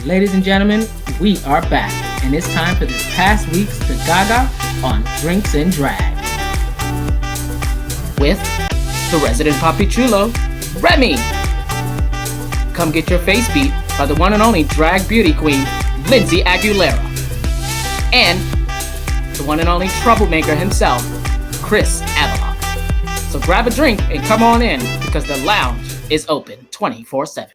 Ladies and gentlemen, we are back, and it's time for this past week's The Gaga on Drinks and Drag. With the resident Papi Chulo, Remy. Come get your face beat by the one and only drag beauty queen, Lindsay Aguilera. And the one and only troublemaker himself, Kris Avalon. So grab a drink and come on in, because the lounge is open 24/7.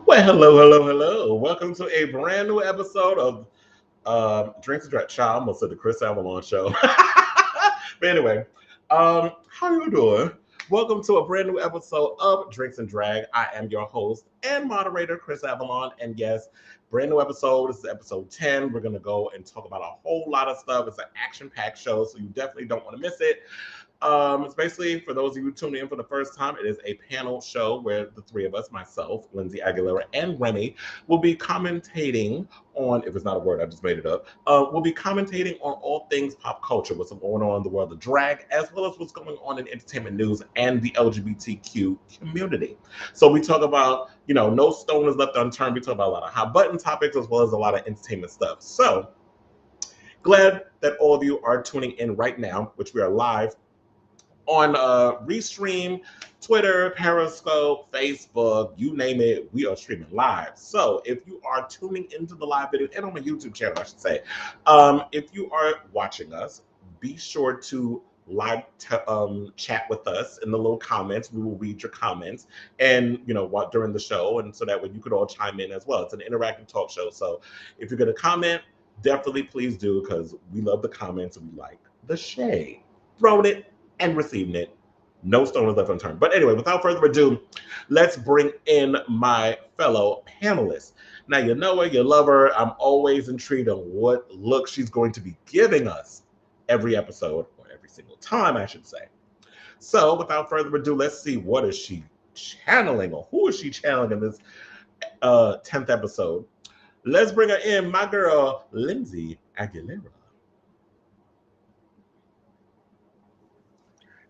Well, hello. Welcome to a brand new episode of Drinks and Drag. Child, almost said the Kris Avalon show. But anyway, how you doing? Welcome to a brand new episode of Drinks and Drag. I am your host and moderator, Kris Avalon. And yes, brand new episode. This is episode 10. We're going to go and talk about a whole lot of stuff. It's an action-packed show, so you definitely don't want to miss it. It's basically, for those of you tuning in for the first time, it is a panel show where the three of us, myself, Lindsay Aguilera, and Remy, will be commentating on, if it's not a word, I just made it up, we'll be commentating on all things pop culture, what's going on in the world of drag, as well as what's going on in entertainment news and the LGBTQ community. So we talk about, no stone is left unturned. We talk about a lot of hot button topics, as well as a lot of entertainment stuff. So glad that all of you are tuning in right now, which we are live on Restream, Twitter, Periscope, Facebook, you name it, we are streaming live. So if you are tuning into the live video, and on my YouTube channel, I should say, if you are watching us, be sure to live chat with us in the little comments. We will read your comments and, during the show, and so that way you could all chime in as well. It's an interactive talk show. So if you're going to comment, definitely please do, because we love the comments and we like the shade. Throwing it and receiving it. No stone is left unturned. But anyway, without further ado, let's bring in my fellow panelists. Now, you know her, you love her. I'm always intrigued on what look she's going to be giving us every episode, or every single time, I should say. So without further ado, let's see, what is she channeling, or who is she channeling in this 10th episode? Let's bring her in, my girl, Lindsay Aguilera.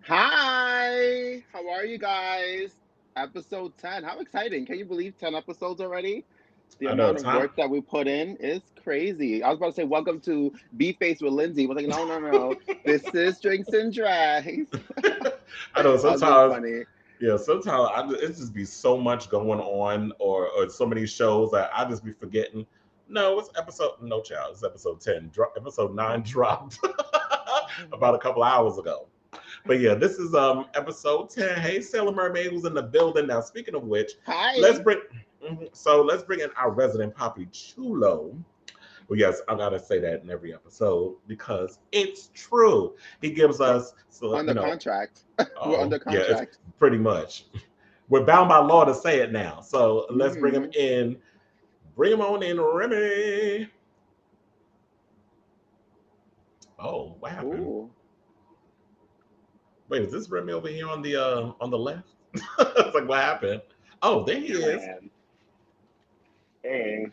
Hi, how are you guys? Episode 10. How exciting. Can you believe 10 episodes already? The amount of work that we put in is crazy. I was about to say, welcome to Be Faced with Lindsay. I was like, no. This is Drinks and Drags. I know, sometimes. Yeah, sometimes it just be so much going on, or so many shows that I just be forgetting. No, it's episode 10. Episode 9 dropped about a couple hours ago. But yeah, this is episode 10. Hey, Sailor Mermaid was in the building. Now, speaking of which, hi. let's bring in our resident Papi Chulo. Well, yes, I gotta say that in every episode because it's true. He gives us contract. We're under contract. Yeah, it's pretty much. We're bound by law to say it now. So let's bring him in. Bring him on in, Remy. Oh, what happened? Ooh. Wait, is this Remy over here on the left? It's like, what happened? Oh, there he is. Hey.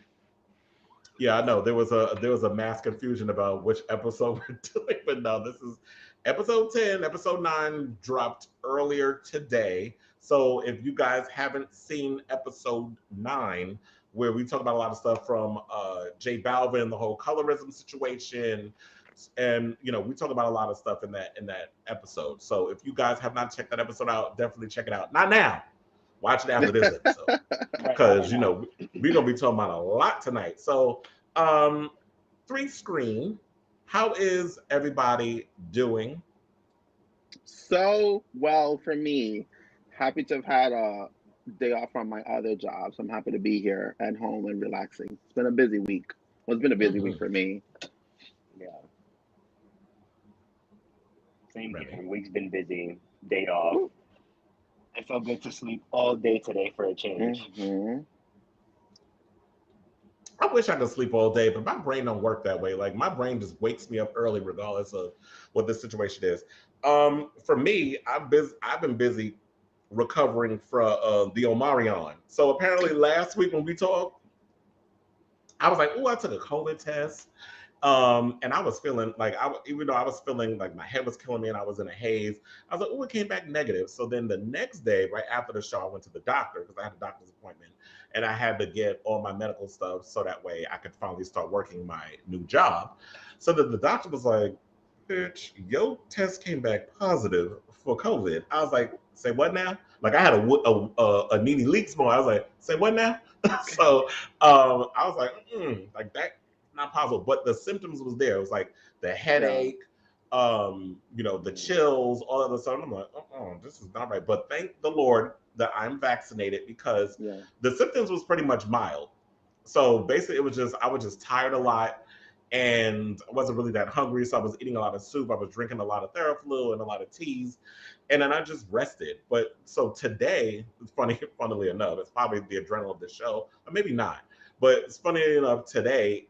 Yeah, I know. There was a mass confusion about which episode we're doing, but no, this is episode 10. Episode 9 dropped earlier today. So if you guys haven't seen episode 9, where we talk about a lot of stuff from J Balvin, the whole colorism situation, and we talk about a lot of stuff in that episode. So if you guys have not checked that episode out, definitely check it out. Not now. Watch it after this episode, because we're gonna be talking about a lot tonight. So 3 screen, how is everybody doing? So well for me. Happy to have had a day off from my other job. So I'm happy to be here at home and relaxing. It's been a busy week. Well, it's been a busy week for me. Yeah. Same here. Week's been busy. Day off. It felt good to sleep all day today for a change. I wish I could sleep all day, but my brain don't work that way. Like, my brain just wakes me up early regardless of what the situation is. For me, I've been busy recovering from the Omarion. So apparently last week when we talked, I was like, oh, I took a COVID test And I was feeling like even though I was feeling like my head was killing me and I was in a haze, I was like, oh, it came back negative. So then the next day, right after the show, I went to the doctor because I had a doctor's appointment and I had to get all my medical stuff so that way I could finally start working my new job. So the doctor was like, bitch, your test came back positive for COVID. I was like, say what now? Like I had a Nene Leaks moment. I was like, say what now? So I was like that not possible, but the symptoms was there. It was like the headache, the chills, all of a sudden. I'm like, oh, this is not right. But thank the Lord that I'm vaccinated because the symptoms was pretty much mild. So basically, I was just tired a lot, and I wasn't really that hungry. So I was eating a lot of soup. I was drinking a lot of Tearful and a lot of teas, and then I just rested. But so today, funnily enough, it's probably the adrenaline of the show, or maybe not. But it's funny enough today.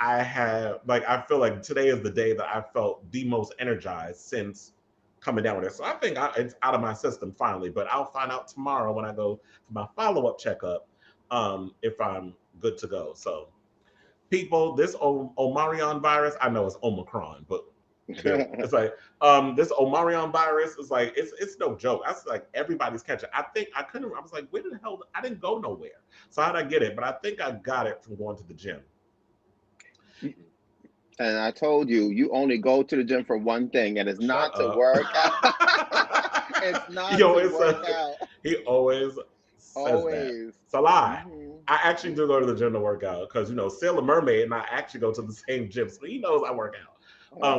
I feel like today is the day that I felt the most energized since coming down with it. So I think it's out of my system finally, but I'll find out tomorrow when I go for my follow-up checkup if I'm good to go. So people, this Omarion virus, I know it's Omicron, but it's like this Omarion virus is like it's no joke. That's like everybody's catching. I was like, where the hell? I didn't go nowhere. So how'd I get it? But I think I got it from going to the gym. And I told you, you only go to the gym for one thing, and it's not to work out. It's not to work out. He always says that. It's a lie. Mm-hmm. I actually do go to the gym to work out because, Sailor Mermaid and I actually go to the same gym. So he knows I work out.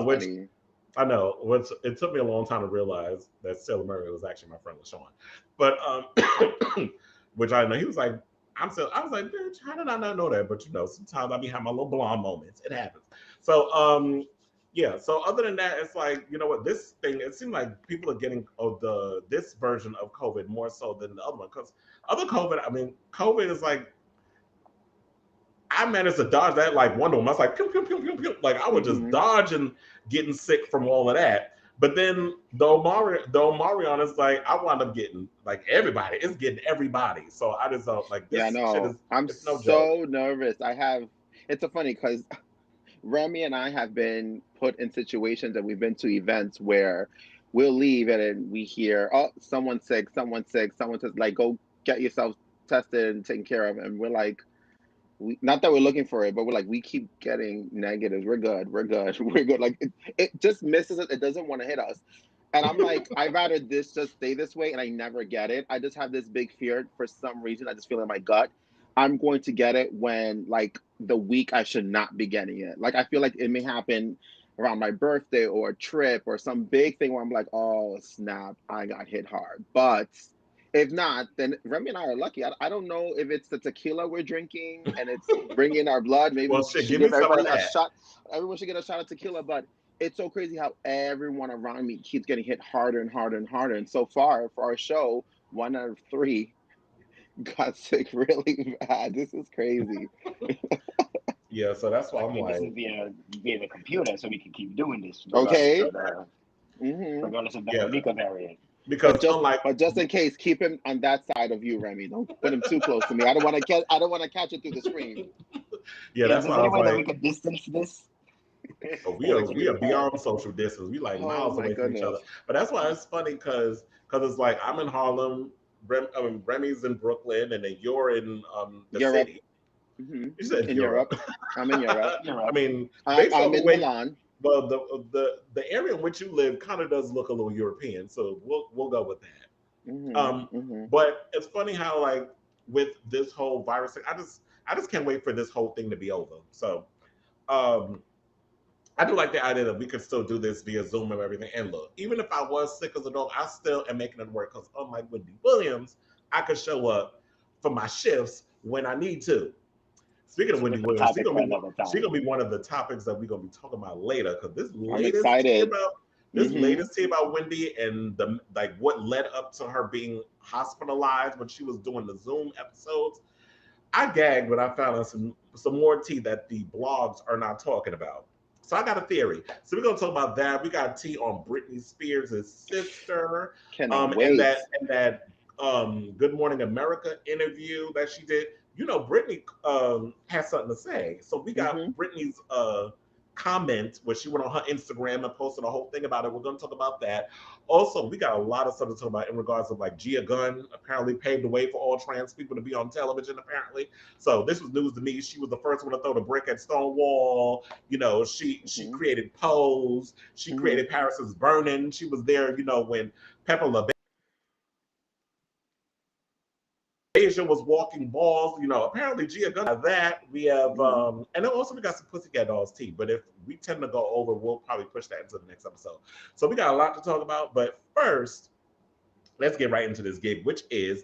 Which funny. I know. It took me a long time to realize that Sailor Mermaid was actually my friend LaShawn. But, which I know. He was like, I was like, bitch, how did I not know that? But, sometimes I be having my little blonde moments. It happens. So, so other than that, it's like, you know what, this thing, it seemed like people are getting this version of COVID more so than the other one. Because other COVID is like, I managed to dodge that like Wonder Woman. I was like, pew, pew, pew, pew, pew. Like I would just dodge and getting sick from all of that. But then the Omarion is like, I wound up getting like everybody. It's getting everybody. So I just felt like this shit is I'm so nervous. It's so funny because Remy and I have been put in situations and we've been to events where we'll leave and then we hear, oh, someone's sick, someone says, like, go get yourself tested and taken care of. And we're like, not that we're looking for it, but we're like, we keep getting negatives. We're good. Like it just misses it. It doesn't want to hit us. And I'm like, I'd rather this just stay this way and I never get it. I just have this big fear for some reason. I just feel in my gut. I'm going to get it when like the week I should not be getting it. Like I feel like it may happen around my birthday or a trip or some big thing where I'm like, oh snap, I got hit hard. But if not, then Remy and I are lucky. I don't know if it's the tequila we're drinking and it's bringing our blood. Maybe well, we should give everybody a shot. Everyone should get a shot of tequila. But it's so crazy how everyone around me keeps getting hit harder and harder and harder. And so far for our show, 1 out of 3 got sick really bad. This is crazy. Yeah, so that's why I'm like, this is via the computer, so we can keep doing this. Okay. Regardless of the Omicron variant. Because but just in case, keep him on that side of you, Remy. Don't put him too close to me. I don't want to catch it through the screen. Yeah, that's why I was like, that we can distance this. Oh, we are beyond social distance. We like miles away from each other. But that's why it's funny because it's like I'm in Harlem, Remy's in Brooklyn, and then you're in the Europe. city. Mm-hmm. You said in Europe. I'm in Europe. I mean, I'm in Milan. Well, the area in which you live kind of does look a little European, so we'll go with that. But it's funny how like with this whole virus thing, I just can't wait for this whole thing to be over. So I do like the idea that we could still do this via Zoom and everything. And look, even if I was sick as a dog, I still am making it work because unlike Wendy Williams, I could show up for my shifts when I need to. Speaking of Wendy Williams, she's gonna be one of the topics that we're gonna be talking about later because this latest tea about Wendy and what led up to her being hospitalized when she was doing the Zoom episodes. I gagged when I found out some more tea that the blogs are not talking about. So I got a theory. So we're gonna talk about that. We got tea on Britney Spears' sister, wait. and that Good Morning America interview that she did. Britney has something to say. So we got Britney's comment where she went on her Instagram and posted a whole thing about it. We're going to talk about that. Also, we got a lot of stuff to talk about in regards of like Gia Gunn apparently paved the way for all trans people to be on television, apparently. So this was news to me. She was the first one to throw the brick at Stonewall. You know, she created Pose. She created Paris is Burning. She was there, you know, when Pepper LaBeouf Asia was walking balls, you know. Apparently, Gia Gunn that. We have, and then also we got some Pussycat Dolls tea. But if we tend to go over, we'll probably push that into the next episode. So we got a lot to talk about. But first, let's get right into this gig, which is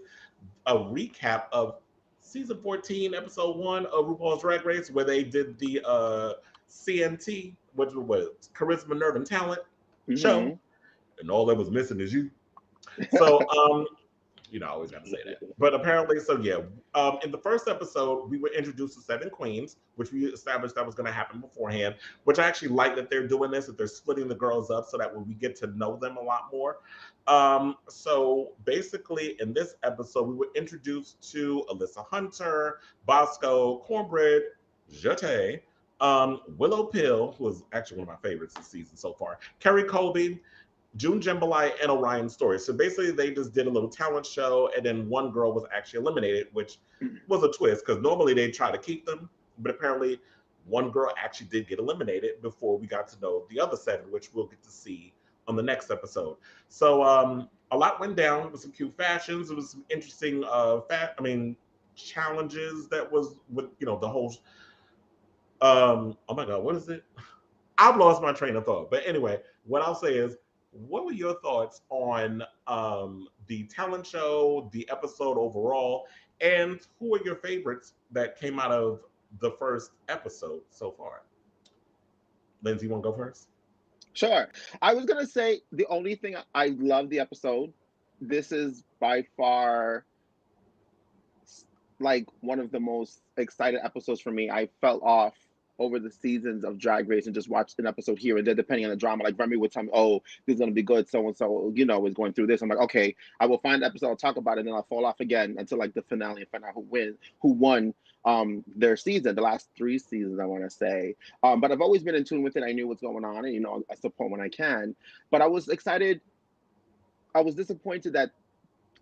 a recap of season 14, episode 1 of RuPaul's Drag Race, where they did the CNT, which was Charisma, Nerve, and Talent show, and all that was missing is you. So, you know, I always got to say that. But apparently, so yeah, in the first episode, we were introduced to 7 queens, which we established that was going to happen beforehand, which I actually like that they're doing this, that they're splitting the girls up so that when we get to know them a lot more. So basically, in this episode, we were introduced to Alyssa Hunter, Bosco, Cornbread, Jete, Willow Pill, who was actually one of my favorites this season so far, Kerry Colby, June Jambalaya, and Orion Story. So basically, they just did a little talent show, and then one girl was actually eliminated, which was a twist, because normally they try to keep them, but apparently one girl actually did get eliminated before we got to know the other 7, which we'll get to see on the next episode. So a lot went down with some cute fashions. It was some interesting challenges that was with, you know, the whole oh my god, what is it? I've lost my train of thought. But anyway, what I'll say is, what were your thoughts on the talent show, the episode overall, and who are your favorites that came out of the first episode so far? Lindsay, you want to go first? Sure. I was going to say the only thing I love the episode. This is by far like one of the most excited episodes for me. I fell off over the seasons of Drag Race and just watched an episode here and there, depending on the drama. Like Remy would tell me, oh, this is going to be good. So-and-so, you know, is going through this. I'm like, okay, I will find the episode, I'll talk about it, and then I'll fall off again until like the finale and find out who won their season, the last 3 seasons, I want to say. But I've always been in tune with it. I knew what's going on, and, you know, I support when I can. But I was excited. I was disappointed that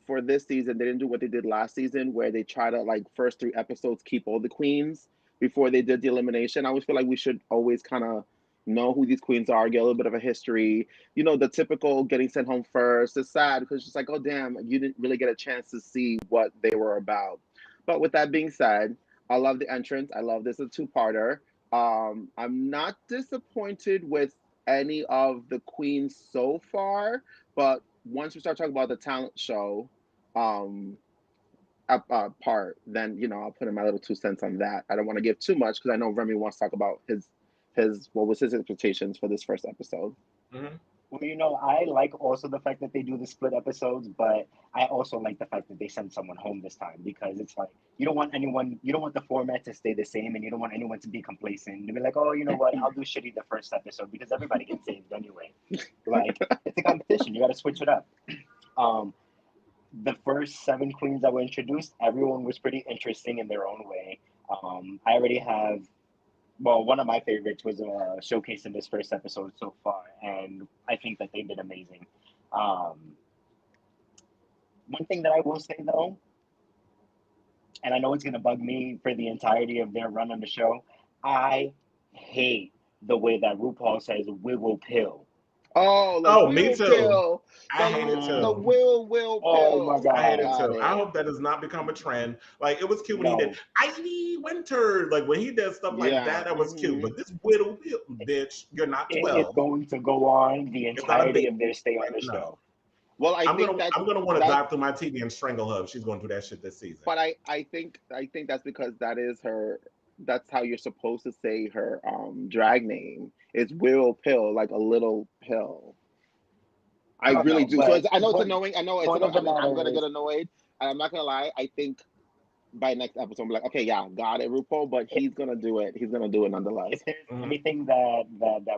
for this season, they didn't do what they did last season, where they try to, like, first 3 episodes, keep all the queens before they did the elimination. I always feel like we should always kind of know who these queens are, get a little bit of a history. You know, the typical getting sent home first. It's sad because it's just like, oh, damn, you didn't really get a chance to see what they were about. But with that being said, I love the entrance. I love this. It's a 2-parter. I'm not disappointed with any of the queens so far, but once we start talking about the talent show, part, then, you know, I'll put in my little 2 cents on that. I don't want to give too much because I know Remy wants to talk about his what was his expectations for this first episode. Well, you know, I like also the fact that they do the split episodes, but I also like the fact that they send someone home this time, because it's like you don't want the format to stay the same, and you don't want anyone to be complacent to be like, oh, you know what, I'll do shitty the first episode because everybody gets saved anyway. Like, it's a competition, you got to switch it up. The first 7 queens that were introduced, everyone was pretty interesting in their own way. I already have, well, one of my favorites was showcased in this first episode so far, and I think that they did amazing. One thing that I will say, though, and I know it's going to bug me for the entirety of their run on the show, I hate the way that RuPaul says "will pill." Oh, me too. Pill. I hate it too. The will pill. Oh my god, I hate it too. I hope that does not become a trend. Like, it was cute when he did Ivy Winter. Like, when he did stuff like that was cute. But this will pill, bitch, you're not 12. It's going to go on the entirety of their stay on the show. Well, I'm gonna want to dive through my TV and strangle her if she's going through that shit this season. But I think that's because that is her. That's how you're supposed to say her drag name. It's Will Pill, like a little pill. I really do. So I know it's annoying. I know it's annoying. I'm gonna get annoyed. And I'm not gonna lie. I think by next episode, I'm like, okay, yeah, got it, RuPaul. But he's gonna do it. He's gonna do it nonetheless. If there's anything that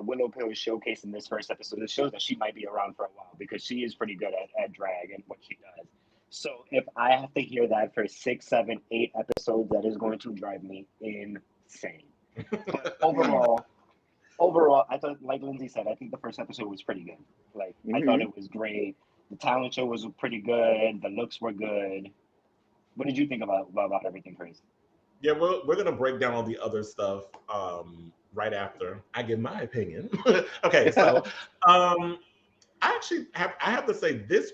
Willow Pill is showcased in this first episode, it shows that she might be around for a while, because she is pretty good at drag and what she does. So if I have to hear that for 6, 7, 8 episodes, that is going to drive me insane. But overall, I thought, like Lindsay said, I think the first episode was pretty good. Like, I thought it was great. The talent show was pretty good. The looks were good. What did you think about everything, Kris? Yeah, we're gonna break down all the other stuff right after I give my opinion. Okay, so I have to say this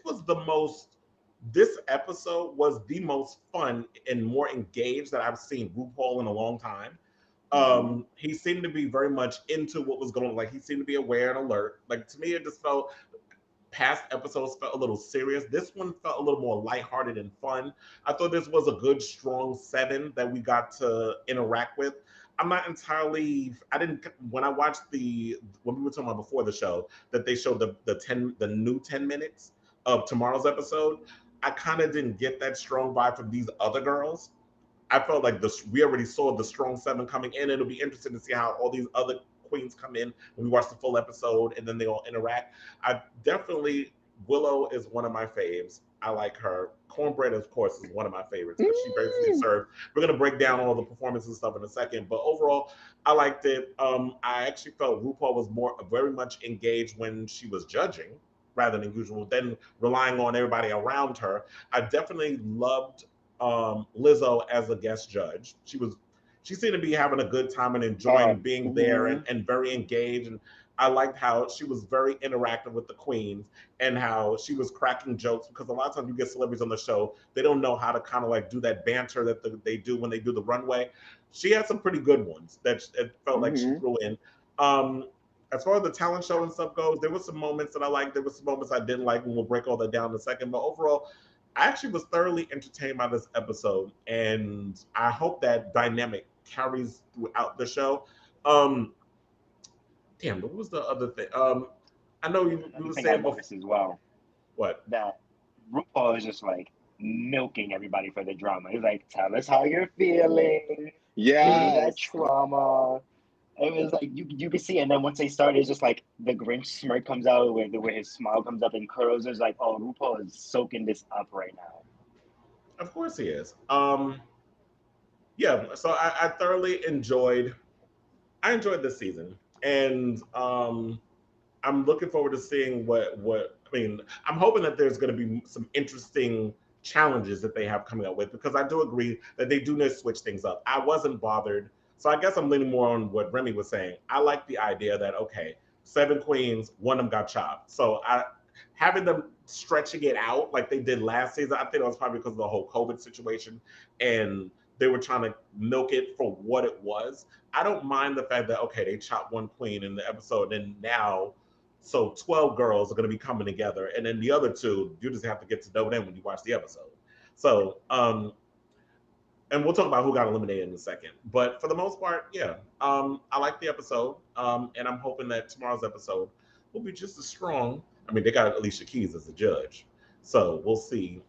episode was the most fun and more engaged that I've seen RuPaul in a long time. He seemed to be very much into what was going on. Like, he seemed to be aware and alert. Like, to me, it just felt past episodes felt a little serious. This one felt a little more lighthearted and fun. I thought this was a good, strong 7 that we got to interact with. I'm not entirely. I didn't when I watched when we were talking about before the show that they showed the new 10 minutes of tomorrow's episode. I kind of didn't get that strong vibe from these other girls. I felt like we already saw the strong 7 coming in. It'll be interesting to see how all these other queens come in when we watch the full episode and then they all interact. Willow is one of my faves. I like her. Cornbread, of course, is one of my favorites, but she basically served. We're going to break down all the performances and stuff in a second, but overall, I liked it. I actually felt RuPaul was very much engaged when she was judging rather than usual, then relying on everybody around her. I definitely loved Lizzo as a guest judge. She seemed to be having a good time and enjoying being there and very engaged. And I liked how she was very interactive with the queens and how she was cracking jokes, because a lot of times you get celebrities on the show, they don't know how to kind of like do that banter that they do when they do the runway. She had some pretty good ones that it felt like she threw in. As far as the talent show and stuff goes, there were some moments that I liked. There were some moments I didn't like, and we'll break all that down in a second. But overall, I actually was thoroughly entertained by this episode, and I hope that dynamic carries throughout the show. Damn, what was the other thing? I know you were saying before as well. What? That RuPaul is just like milking everybody for the drama. He's like, tell us how you're feeling. Yeah, that trauma. It was like you could see, and then once they started, it's just like the Grinch smirk comes out, where his smile comes up and curls. It's like, oh, RuPaul is soaking this up right now. Of course he is. Yeah. So I thoroughly enjoyed. I enjoyed this season, and I'm looking forward to seeing what. I mean, I'm hoping that there's going to be some interesting challenges that they have coming up with, because I do agree that they do need to switch things up. I wasn't bothered. So I guess I'm leaning more on what Remy was saying. I like the idea that, okay, 7 queens, one of them got chopped. So having them stretching it out like they did last season, I think that was probably because of the whole COVID situation, and they were trying to milk it for what it was. I don't mind the fact that, okay, they chopped one queen in the episode, and now, so 12 girls are going to be coming together, and then the other 2, you just have to get to know them when you watch the episode. So, and we'll talk about who got eliminated in a second. But for the most part, yeah, I like the episode, and I'm hoping that tomorrow's episode will be just as strong. I mean, they got Alicia Keys as a judge, so we'll see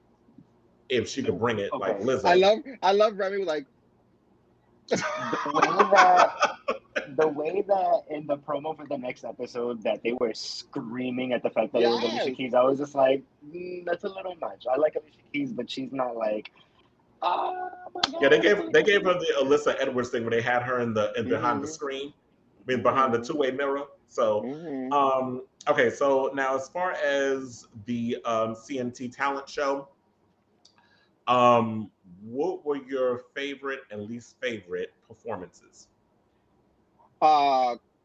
if she can bring it like Lizzo. I love Remy, like the way that in the promo for the next episode that they were screaming at the fact that it was Alicia Keys, I was just like, that's a little much. I like Alicia Keys, but she's not like, oh my God. Yeah, they gave her the Alyssa Edwards thing where they had her in behind the screen, I mean behind the 2-way mirror. So, okay, so now as far as the CNT talent show, what were your favorite and least favorite performances?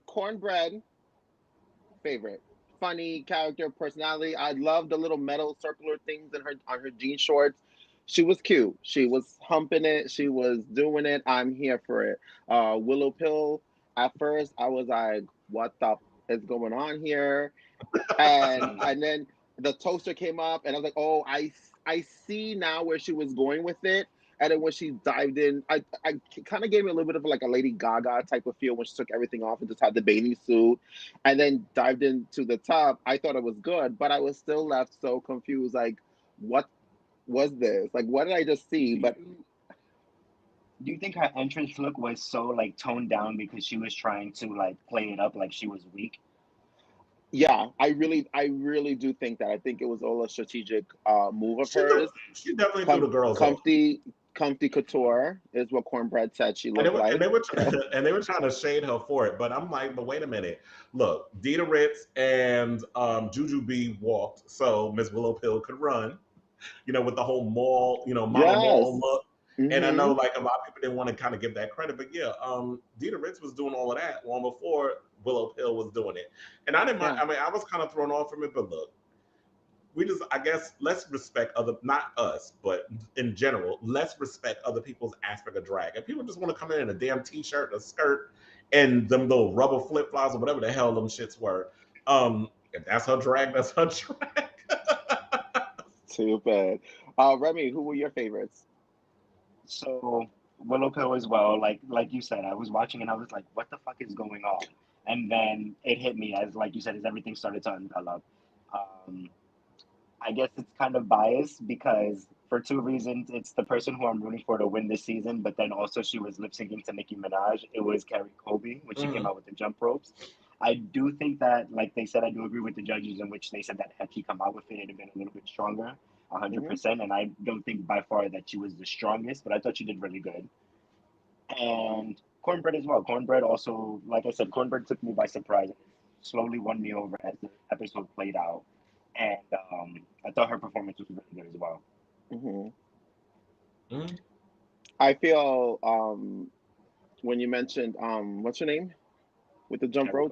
Cornbread, favorite. Funny character, personality. I love the little metal circular things on her jean shorts. She was cute. She was humping it. She was doing it. I'm here for it. Willow Pill. At first, I was like, "What the is going on here?" And then the toaster came up, and I was like, "Oh, I see now where she was going with it." And then when she dived in, I kind of gave me a little bit of like a Lady Gaga type of feel when she took everything off and just had the bathing suit, and then dived into the top. I thought it was good, but I was still left so confused. Like, what was this? Like, what did I just see? But do you think her entrance look was so like toned down because she was trying to like play it up like she was weak? Yeah, I really do think that. I think it was all a strategic move of hers. She definitely threw the girls comfy Comfy couture is what Cornbread said she And looked like. and they were trying to shade her for it, but I'm like, but wait a minute. Look, Dita Ritz and Juju B walked so Miss Willow Pill could run, with the whole mall, mama Yes. mall look. Mm-hmm. And I know like a lot of people didn't want to kind of give that credit, but yeah, Dita Ritz was doing all of that long before Willow Pill was doing it. And I didn't mind, I mean, I was kind of thrown off from it, but look, I guess, let's respect not us, but in general, let's respect other people's aspect of drag. If people just want to come in a damn t-shirt, a skirt, and them little rubber flip-flops or whatever the hell them shits were, if that's her drag, that's her drag. Too bad. Remy, who were your favorites? So Willow Pill as well. Like you said, I was watching and I was like, what the fuck is going on? And then it hit me as, like you said, as everything started to unveil. I guess it's kind of biased because for two reasons. It's the person who I'm rooting for to win this season, but then also she was lip syncing to Nicki Minaj. It was Carrie Colby when she came out with the jump ropes. I do think that, like they said, I do agree with the judges in which they said that had she come out with it, it'd have been a little bit stronger, 100%. And I don't think by far that she was the strongest, but I thought she did really good. And Cornbread as well. Cornbread also, like I said, Cornbread took me by surprise. Slowly won me over as the episode played out. And I thought her performance was really good as well. I feel when you mentioned what's her name with the jump rope,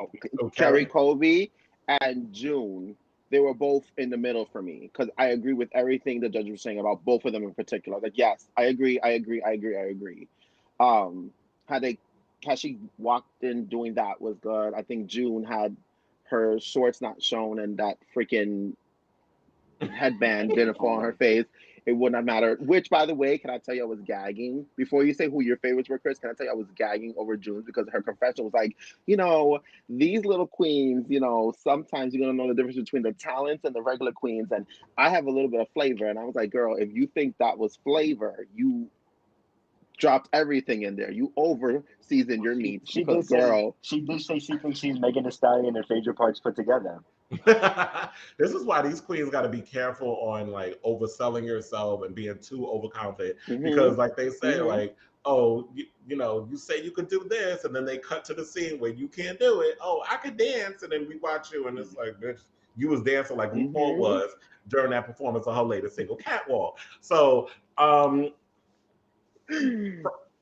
Carrie Colby and June, they were both in the middle for me because I agree with everything the judge was saying about both of them in particular. Like, yes, I agree. Had she walked in doing that was good. I think June had her shorts not shown and that freaking headband didn't fall on her face. It wouldn't have mattered. Which, by the way, can I tell you, I was gagging. Before you say who your favorites were, Kris, can I tell you I was gagging over June's because her confession was like, these little queens, sometimes you're going to know the difference between the talents and the regular queens. And I have a little bit of flavor. And I was like, girl, if you think that was flavor, you dropped everything in there. You over-seasoned your meat. She did say she thinks she's Megan Thee Stallion and her favorite parts put together. This is why these queens got to be careful on like overselling yourself and being too overconfident because like they say like, oh, you say you could do this and then they cut to the scene where you can't do it. Oh, I could dance, and then we watch you and it's like, bitch, you was dancing like RuPaul was during that performance of her latest single Catwalk. So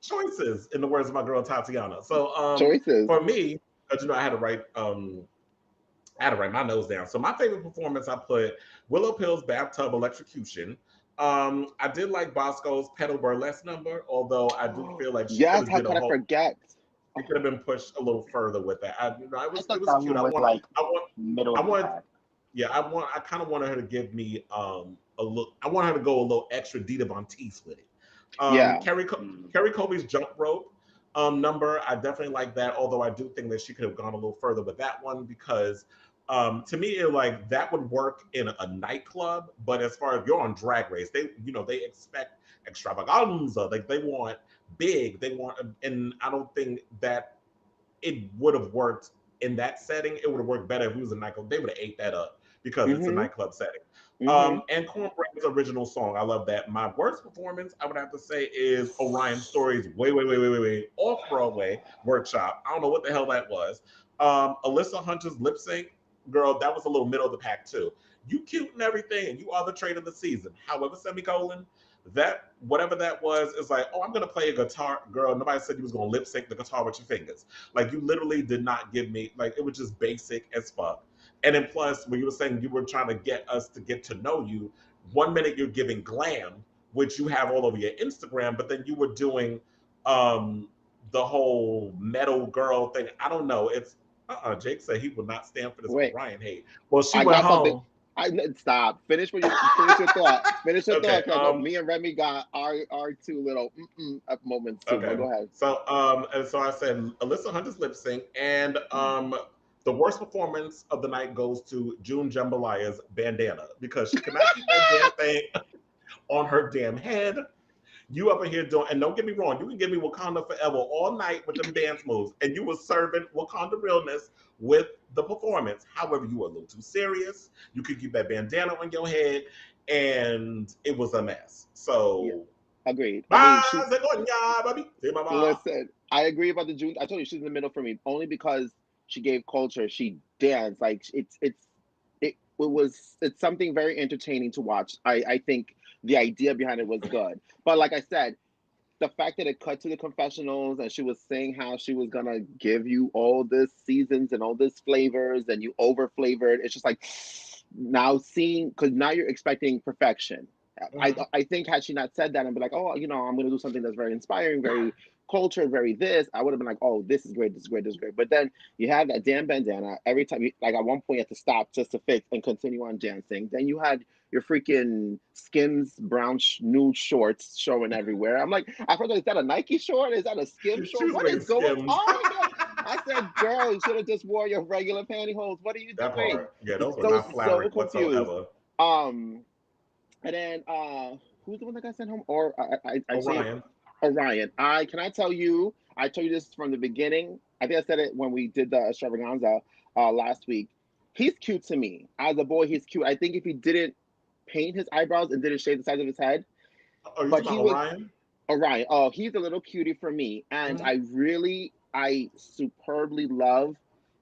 choices, in the words of my girl Tatiana. So choices for me, because I had to write my nose down. So my favorite performance, I put Willow Pill's bathtub electrocution. I did like Bosco's pedal burlesque number, although I do feel like she how could I forget? It could have been pushed a little further with that. It was cute. I kind of wanted her to give me a look. I want her to go a little extra Dita Von Teese with it. Carrie Colby's jump rope number, I definitely like that, although I do think that she could have gone a little further with that one because to me that would work in a nightclub, but as far as you're on Drag Race, they expect extravaganza, like they want big, and I don't think that it would have worked in that setting. It would have worked better if it was a nightclub. They would have ate that up because it's a nightclub setting. And Cornbread's original song, I love that. My worst performance, I would have to say, is Orion Story's way off Broadway workshop. I don't know what the hell that was. Alyssa Hunter's lip sync, girl, that was a little middle of the pack too. You cute and everything, and you are the trade of the season. However, semicolon, that whatever that was is like, oh, I'm gonna play a guitar, girl. Nobody said you was gonna lip sync the guitar with your fingers. Like, you literally did not give me, like, it was just basic as fuck. And then plus, when you were saying you were trying to get us to get to know you, 1 minute you're giving glam, which you have all over your Instagram, but then you were doing the whole metal girl thing. I don't know. It's Jake said he would not stand for this Orion hate. Well, she went home. Stop. Finish your thought. Finish your thought. Me and Remy got our two little moments too. Okay. Go ahead. So and so I said Alyssa Hunter's lip sync, and the worst performance of the night goes to June Jambalaya's bandana because she cannot keep that damn thing on her damn head. You up in here doing, and don't get me wrong, you can give me Wakanda Forever all night with them dance moves, and you were serving Wakanda realness with the performance. However, you were a little too serious. You could keep that bandana on your head, and it was a mess. So Agreed. Listen, I agree about the June. I told you she's in the middle for me, only because she gave culture. She danced like it's something very entertaining to watch. I think the idea behind it was good, but like I said, the fact that it cut to the confessionals and she was saying how she was gonna give you all this seasons and all this flavors and you over flavored, it's just like now seeing, because now you're expecting perfection. I think had she not said that and be like, oh, I'm gonna do something that's very inspiring, very cultured, very this, I would have been like, oh, this is great, this is great, this is great. But then you have that damn bandana every time. Like at one point you have to stop just to fix and continue on dancing. Then you had your freaking Skims brown nude shorts showing everywhere. I'm like, I thought, is that a Nike short? Is that a Skims short? What is going on here? I said, girl, you should have just wore your regular pantyhose. What are you that doing? Part. Yeah, those were not flattering whatsoever. And then who's the one that got sent home? Or Orion. Orion. Can I tell you? I told you this from the beginning. I think I said it when we did the extravaganza last week. He's cute to me. As a boy, he's cute. I think if he didn't paint his eyebrows and didn't shave the sides of his head. Oh, you talking about Orion? Orion. Oh, he's a little cutie for me. And I superbly love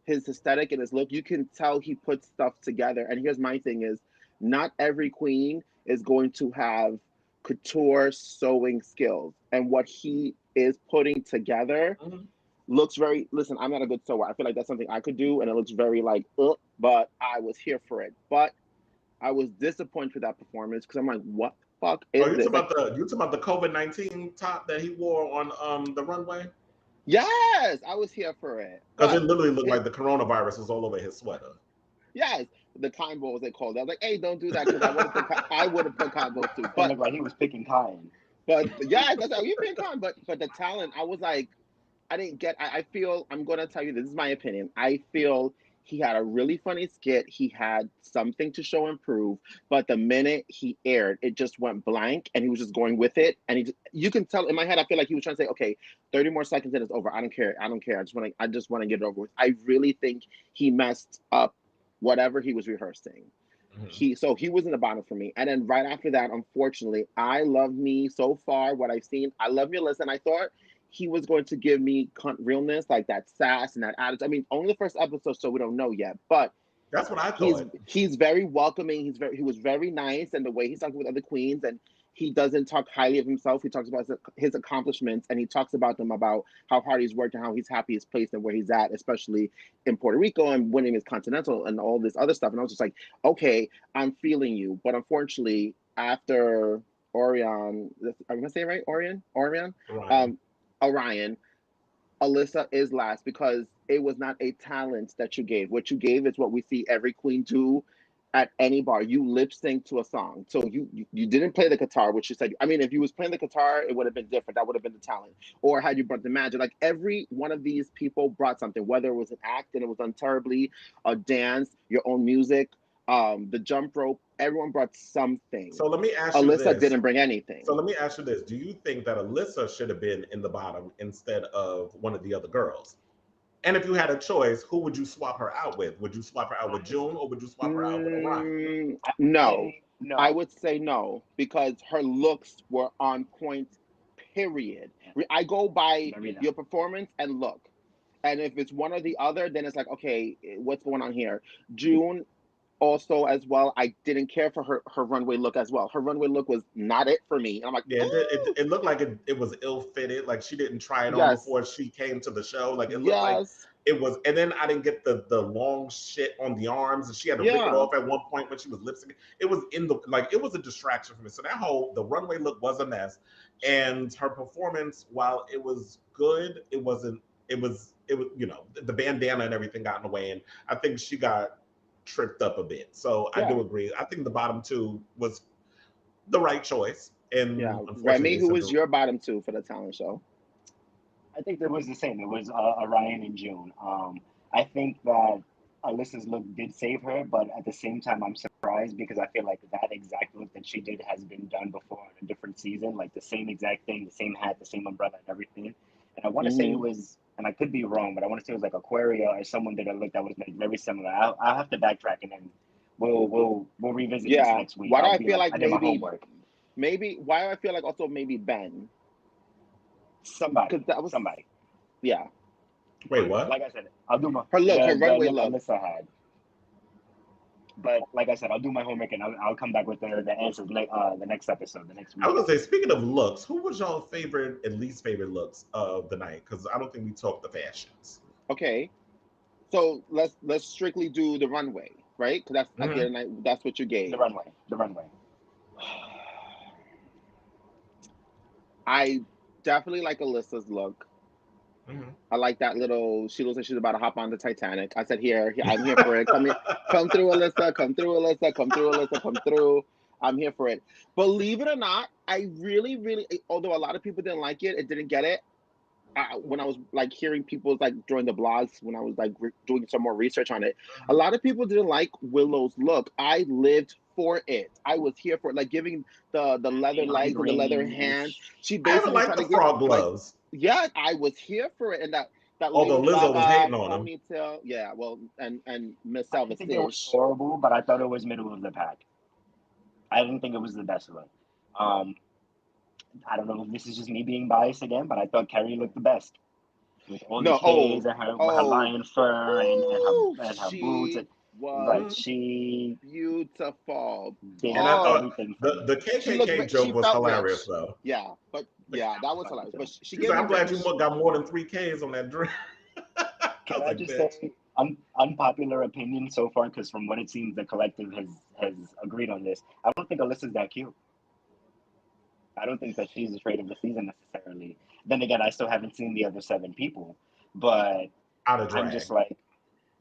his aesthetic and his look. You can tell he puts stuff together. And here's my thing is, not every queen is going to have couture sewing skills. And what he is putting together looks very, listen, I'm not a good sewer. I feel like that's something I could do. And it looks very like, but I was here for it. But I was disappointed with that performance because I'm like, what the fuck is this? You talking about the COVID-19 top that he wore on the runway? Yes, I was here for it. Because it literally looked like the coronavirus was all over his sweater. Yes, the combo, as they called it. I was like, hey, don't do that, because I would have put combos too. But like he was picking cotton. But yeah, that's how you pick cotton. But the talent, I was like, I didn't get. I feel, I'm gonna tell you, this is my opinion. I feel he had a really funny skit. He had something to show and prove, but the minute he aired, it just went blank, and he was just going with it. And you can tell in my head, I feel like he was trying to say, okay, 30 more seconds and it's over. I don't care. I just want to get it over with. I really think he messed up whatever he was rehearsing. He was in the bottom for me. And then right after that, unfortunately, I love me so far, what I've seen. I love me, listen. I thought he was going to give me realness, like that sass and that attitude. I mean, only the first episode, so we don't know yet. But that's what I thought. He's very welcoming. He was very nice, and the way he's talking with other queens, and he doesn't talk highly of himself. He talks about his accomplishments, and he talks about them, about how hard he's worked and how he's happy his place and where he's at, especially in Puerto Rico and winning his Continental and all this other stuff. And I was just like, okay, I'm feeling you. But unfortunately, after Orion, I'm gonna say it right, Orion, Alyssa is last because it was not a talent that you gave. What you gave is what we see every queen do at any bar. You lip sync to a song. So you didn't play the guitar, which you said. I mean, if you was playing the guitar, it would have been different. That would have been the talent. Or had you brought the magic. Like every one of these people brought something, whether it was an act and it was done terribly, a dance, your own music, the jump rope, everyone brought something. So let me ask you Alyssa didn't bring anything. So let me ask you this. Do you think that Alyssa should have been in the bottom instead of one of the other girls? And if you had a choice, who would you swap her out with? Would you swap her out with June, or would you swap her out with Orion? No. I would say no, because her looks were on point, period. I go by your performance and look. And if it's one or the other, then it's like, okay, what's going on here? June also as well, I didn't care for her runway look as well. Her runway look was not it for me. And I'm like, yeah, it looked like it was ill-fitted. Like she didn't try it on before she came to the show. Like it looked like it was, and then I didn't get the long shit on the arms, and she had to rip it off at one point when she was lip syncing. It was it was a distraction for me. So the runway look was a mess, and her performance, while it was good, it was the bandana and everything got in the way, and I think she got tripped up a bit. So I do agree. I think the bottom two was the right choice. And Remy, who was your bottom two for the talent show? I think it was the same. It was Orion and June. I think that Alyssa's look did save her, but at the same time, I'm surprised because I feel like that exact look that she did has been done before in a different season, like the same exact thing, the same hat, the same umbrella and everything. And I want to say it was, and I could be wrong, but I want to say it was like Aquaria or someone did a look that was like very similar. I'll have to backtrack and then we'll revisit this next week. Why do I feel like I did my homework. Maybe why I feel like also maybe Ben. Somebody. Because that was Somebody. Yeah. Wait, what? Like I said, I'll do my Her look, her the runway look look. Alyssa had. But like I said, I'll do my homework and I'll come back with the answers the next episode, the next week. I was gonna say, speaking of looks, who was y'all favorite and least favorite looks of the night? Because I don't think we talked the fashions. Okay. So let's strictly do the runway, right? Because that's at the end of the night, that's what you gave. The runway. I definitely like Alyssa's look. I like that little. She looks like she's about to hop on the Titanic. I said, "Here, I'm here for it. Come here, come through, Alyssa. Come through, Alyssa. Come through, Alyssa. Come through. I'm here for it." Believe it or not, I really, really. Although a lot of people didn't like it, didn't get it. When I was like hearing people like during the blogs, when I was like doing some more research on it, a lot of people didn't like Willow's look. I lived for it. I was here for it, like giving the leather legs and the leather hands. She basically I haven't liked the frog gloves. Yeah, I was here for it, and that although Lizzo was hating on them. Ponytail, yeah, well, and Miss I Selva didn't think it was horrible, but I thought it was middle of the pack. I didn't think it was the best look. I don't know if this is just me being biased again, but I thought Carrie looked the best. With all the shades and her lion fur and her boots. Was she beautiful. And I thought the KKK joke was hilarious, though. Yeah, but yeah, that was hilarious. But she gave I'm glad you got more than 3 Ks on that drink. Can I just say, unpopular opinion so far, because from what it seems, the collective has agreed on this. I don't think Alyssa's that cute. I don't think that she's the trade of the season necessarily. Then again, I still haven't seen the other 7 people, but I'm just like,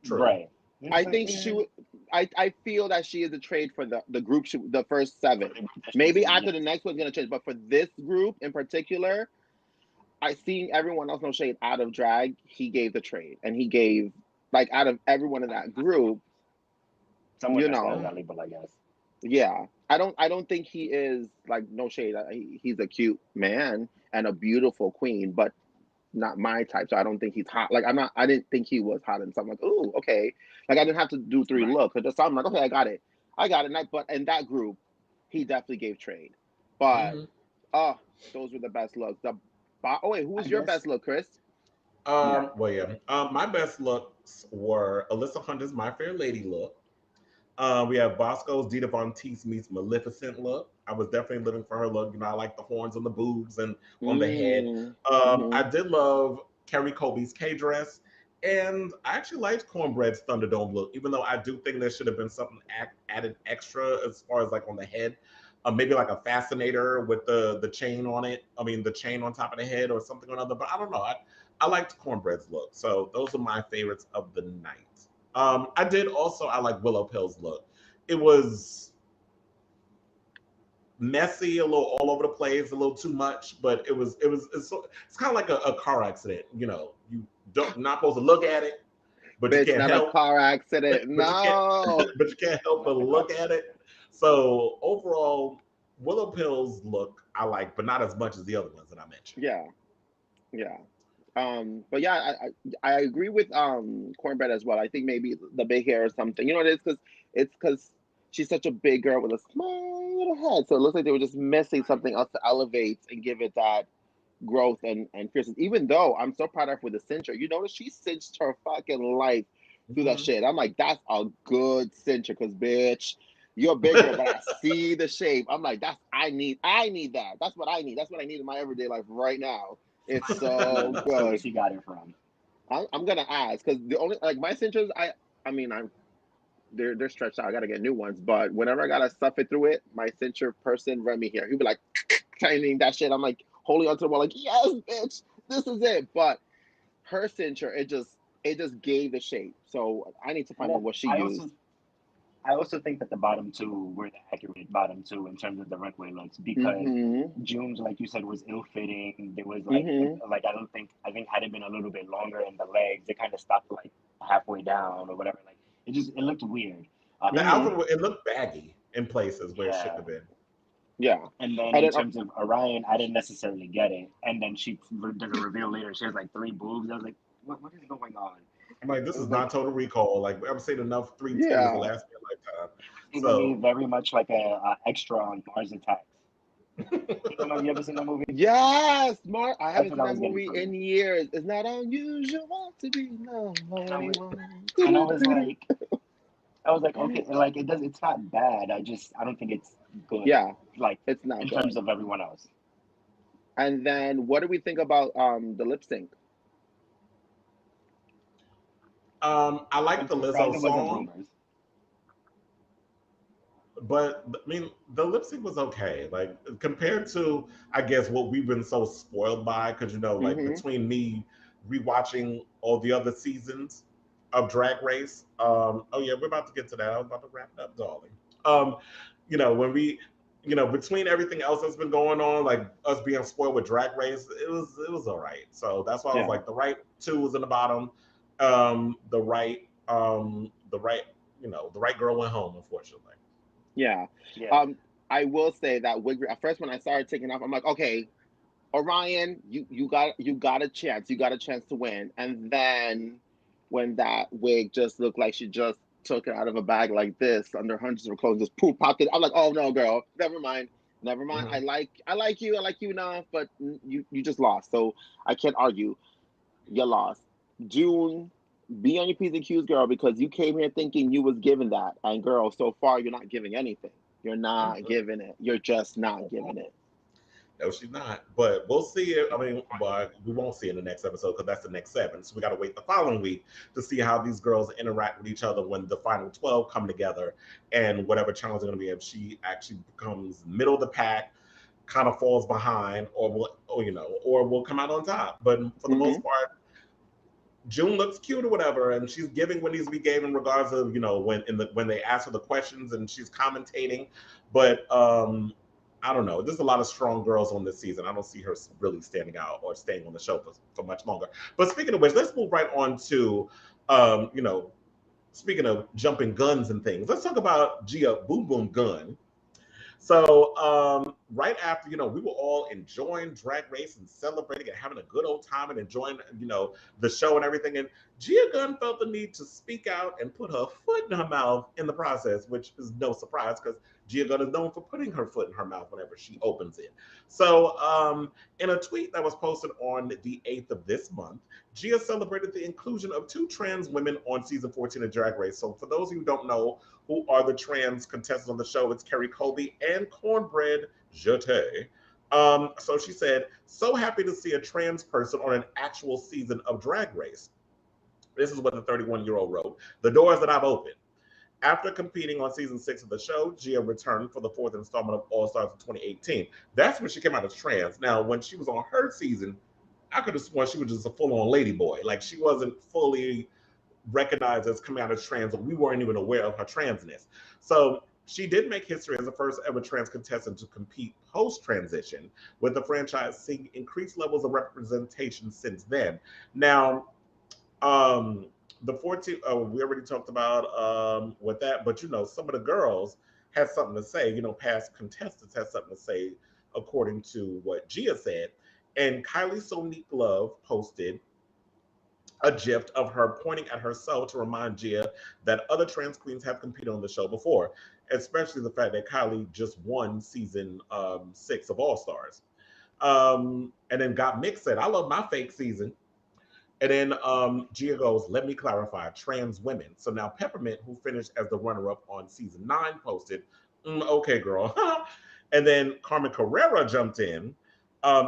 right. I think she would. I feel that she is a trade for the group, the first 7. Maybe after the next one's gonna change, but for this group in particular, I seen everyone else, no shade, out of drag. He gave the trade, and he gave like out of everyone in that group. Someone valuable, I guess. Yeah, I don't think he is like no shade. He's a cute man and a beautiful queen, but not my type, so I don't think he's hot. Like I didn't think he was hot, and so I'm like, ooh, okay. Like I didn't have to do 3 looks. But I'm like, okay, I got it. But in that group, he definitely gave trade. But those were the best looks. Wait, who was your best look, Kris? My best looks were Alyssa Hunter's My Fair Lady look. We have Bosco's Dita Von Teese meets Maleficent look. I was definitely living for her look. You know, I like the horns on the boobs and on the head. I did love Kerry Colby's K-dress. And I actually liked Cornbread's Thunderdome look, even though I do think there should have been something added extra as far as like on the head. Maybe like a fascinator with the chain on it. I mean, the chain on top of the head or something or another. But I don't know. I liked Cornbread's look. So those are my favorites of the night. I like Willow Pill's look. It was messy, a little all over the place, a little too much, but it's kind of like a car accident. You know, you not supposed to look at it, but you can't help. A car accident. No, but you can't help but look at it. So overall, Willow Pill's look I like, but not as much as the other ones that I mentioned. Yeah. But yeah, I agree with Cornbread as well. I think maybe the big hair or something. You know what it is? Because she's such a big girl with a small little head. So it looks like they were just missing something else to elevate and give it that growth and fierceness. Even though I'm so proud of her with the cincher. You notice she cinched her fucking life through that shit. I'm like, that's a good cincher, because bitch, you're bigger, but I see the shape. I'm like, I need that. That's what I need. That's what I need in my everyday life right now. It's so good. Where she got it from? I'm gonna ask, because the only my cinchers, they're stretched out. I gotta get new ones. But whenever I gotta stuff it through it, my cincher person Remy here, he'll be like tightening that shit. I'm like holding onto the wall, like, yes, bitch, this is it. But her cincher, it just gave the shape. So I need to find out what she used. I also think that the bottom 2 were the accurate bottom 2 in terms of the runway looks, because June's, like you said, was ill-fitting. There was I think had it been a little bit longer in the legs, it kind of stopped like halfway down or whatever. Like it looked weird. The outfit, it looked baggy in places where it shouldn't have been. Yeah. And then in terms of Orion, I didn't necessarily get it. And then she does a reveal later. She has like 3 boobs. I was like, what is going on? I'm like, this is not Total Recall. Like, I've seen enough 3 titties to last me a lifetime. It's very much like a extra on Mars Attacks. You don't know, you ever seen that movie? Yes, Mark. I That's haven't what seen I that was getting movie from. in years. It's not unusual to be loved by And I was, anyone. and I was like, okay, like it's not bad. I don't think it's good, Yeah, like it's not in good. terms of everyone else. And then what do we think about the lip sync? I like I'm the surprised Lizzo it wasn't song, rumors. but I mean, the lip sync was okay. Like compared to, I guess, what we've been so spoiled by, because like Hmm. between me rewatching all the other seasons of Drag Race. Oh yeah, we're about to get to that. I was about to wrap it up, darling. Um, when we, between everything else that's been going on, like us being spoiled with Drag Race, it was all right. So that's why I was Yeah, like, the right two was in the bottom. The right, the right girl went home, unfortunately. yeah. Yeah, I will say that wig. At first, when I started taking off, I'm like, okay, Orion, you got a chance. You got a chance to win. And then when that wig just looked like she just took it out of a bag like this under hundreds of clothes, just poof popped it. I'm like, oh no, girl, never mind. Never mind. Hmm. I like you enough, but you just lost. So I can't argue. You lost. June, be on your P's and Q's, girl, because you came here thinking you was giving that. And girl, so far you're not giving anything. You're not giving it. You're just not giving it. No, she's not. But we'll see it. I mean, but we won't see it in the next episode because that's the next 7. So we got to wait the following week to see how these girls interact with each other when the final 12 come together and whatever challenge is going to be. If she actually becomes middle of the pack, kind of falls behind, or will come out on top. But for the Hmm. most part, June looks cute or whatever, and she's giving what needs to be given in regards of when they ask her the questions and she's commentating. But I don't know. There's a lot of strong girls on this season. I don't see her really standing out or staying on the show for much longer. But speaking of which, let's move right on to um, you know, speaking of jumping guns and things. Let's talk about Gia Boom Boom Gun. So right after, we were all enjoying Drag Race and celebrating and having a good old time and enjoying, the show and everything. And Gia Gunn felt the need to speak out and put her foot in her mouth in the process, which is no surprise because Gia Gunn is known for putting her foot in her mouth whenever she opens it. So in a tweet that was posted on the 8th of this month, Gia celebrated the inclusion of 2 trans women on season 14 of Drag Race. So for those of you who don't know, who are the trans contestants on the show? It's Kerry Colby and Cornbread Jeté. So she said, so happy to see a trans person on an actual season of Drag Race. This is what the 31-year-old wrote. The doors that I've opened. After competing on season 6 of the show, Gia returned for the 4th installment of All Stars in 2018. That's when she came out as trans. Now, when she was on her season, I could have sworn she was just a full-on lady boy. Like she wasn't fully recognized as coming out as trans, or we weren't even aware of her transness. So she did make history as the first ever trans contestant to compete post transition, with the franchise seeing increased levels of representation since then. Now, um, the 14, we already talked about with that, but some of the girls had something to say. Past contestants had something to say, according to what Gia said. And Kylie Sonique Love posted a gif of her pointing at herself to remind Gia that other trans queens have competed on the show before, especially the fact that Kylie just won season 6 of All Stars. And then Got Mixed said, I love my fake season. And then Gia goes, let me clarify, trans women. So now Peppermint, who finished as the runner-up on season 9, posted, okay, girl. And then Carmen Carrera jumped in,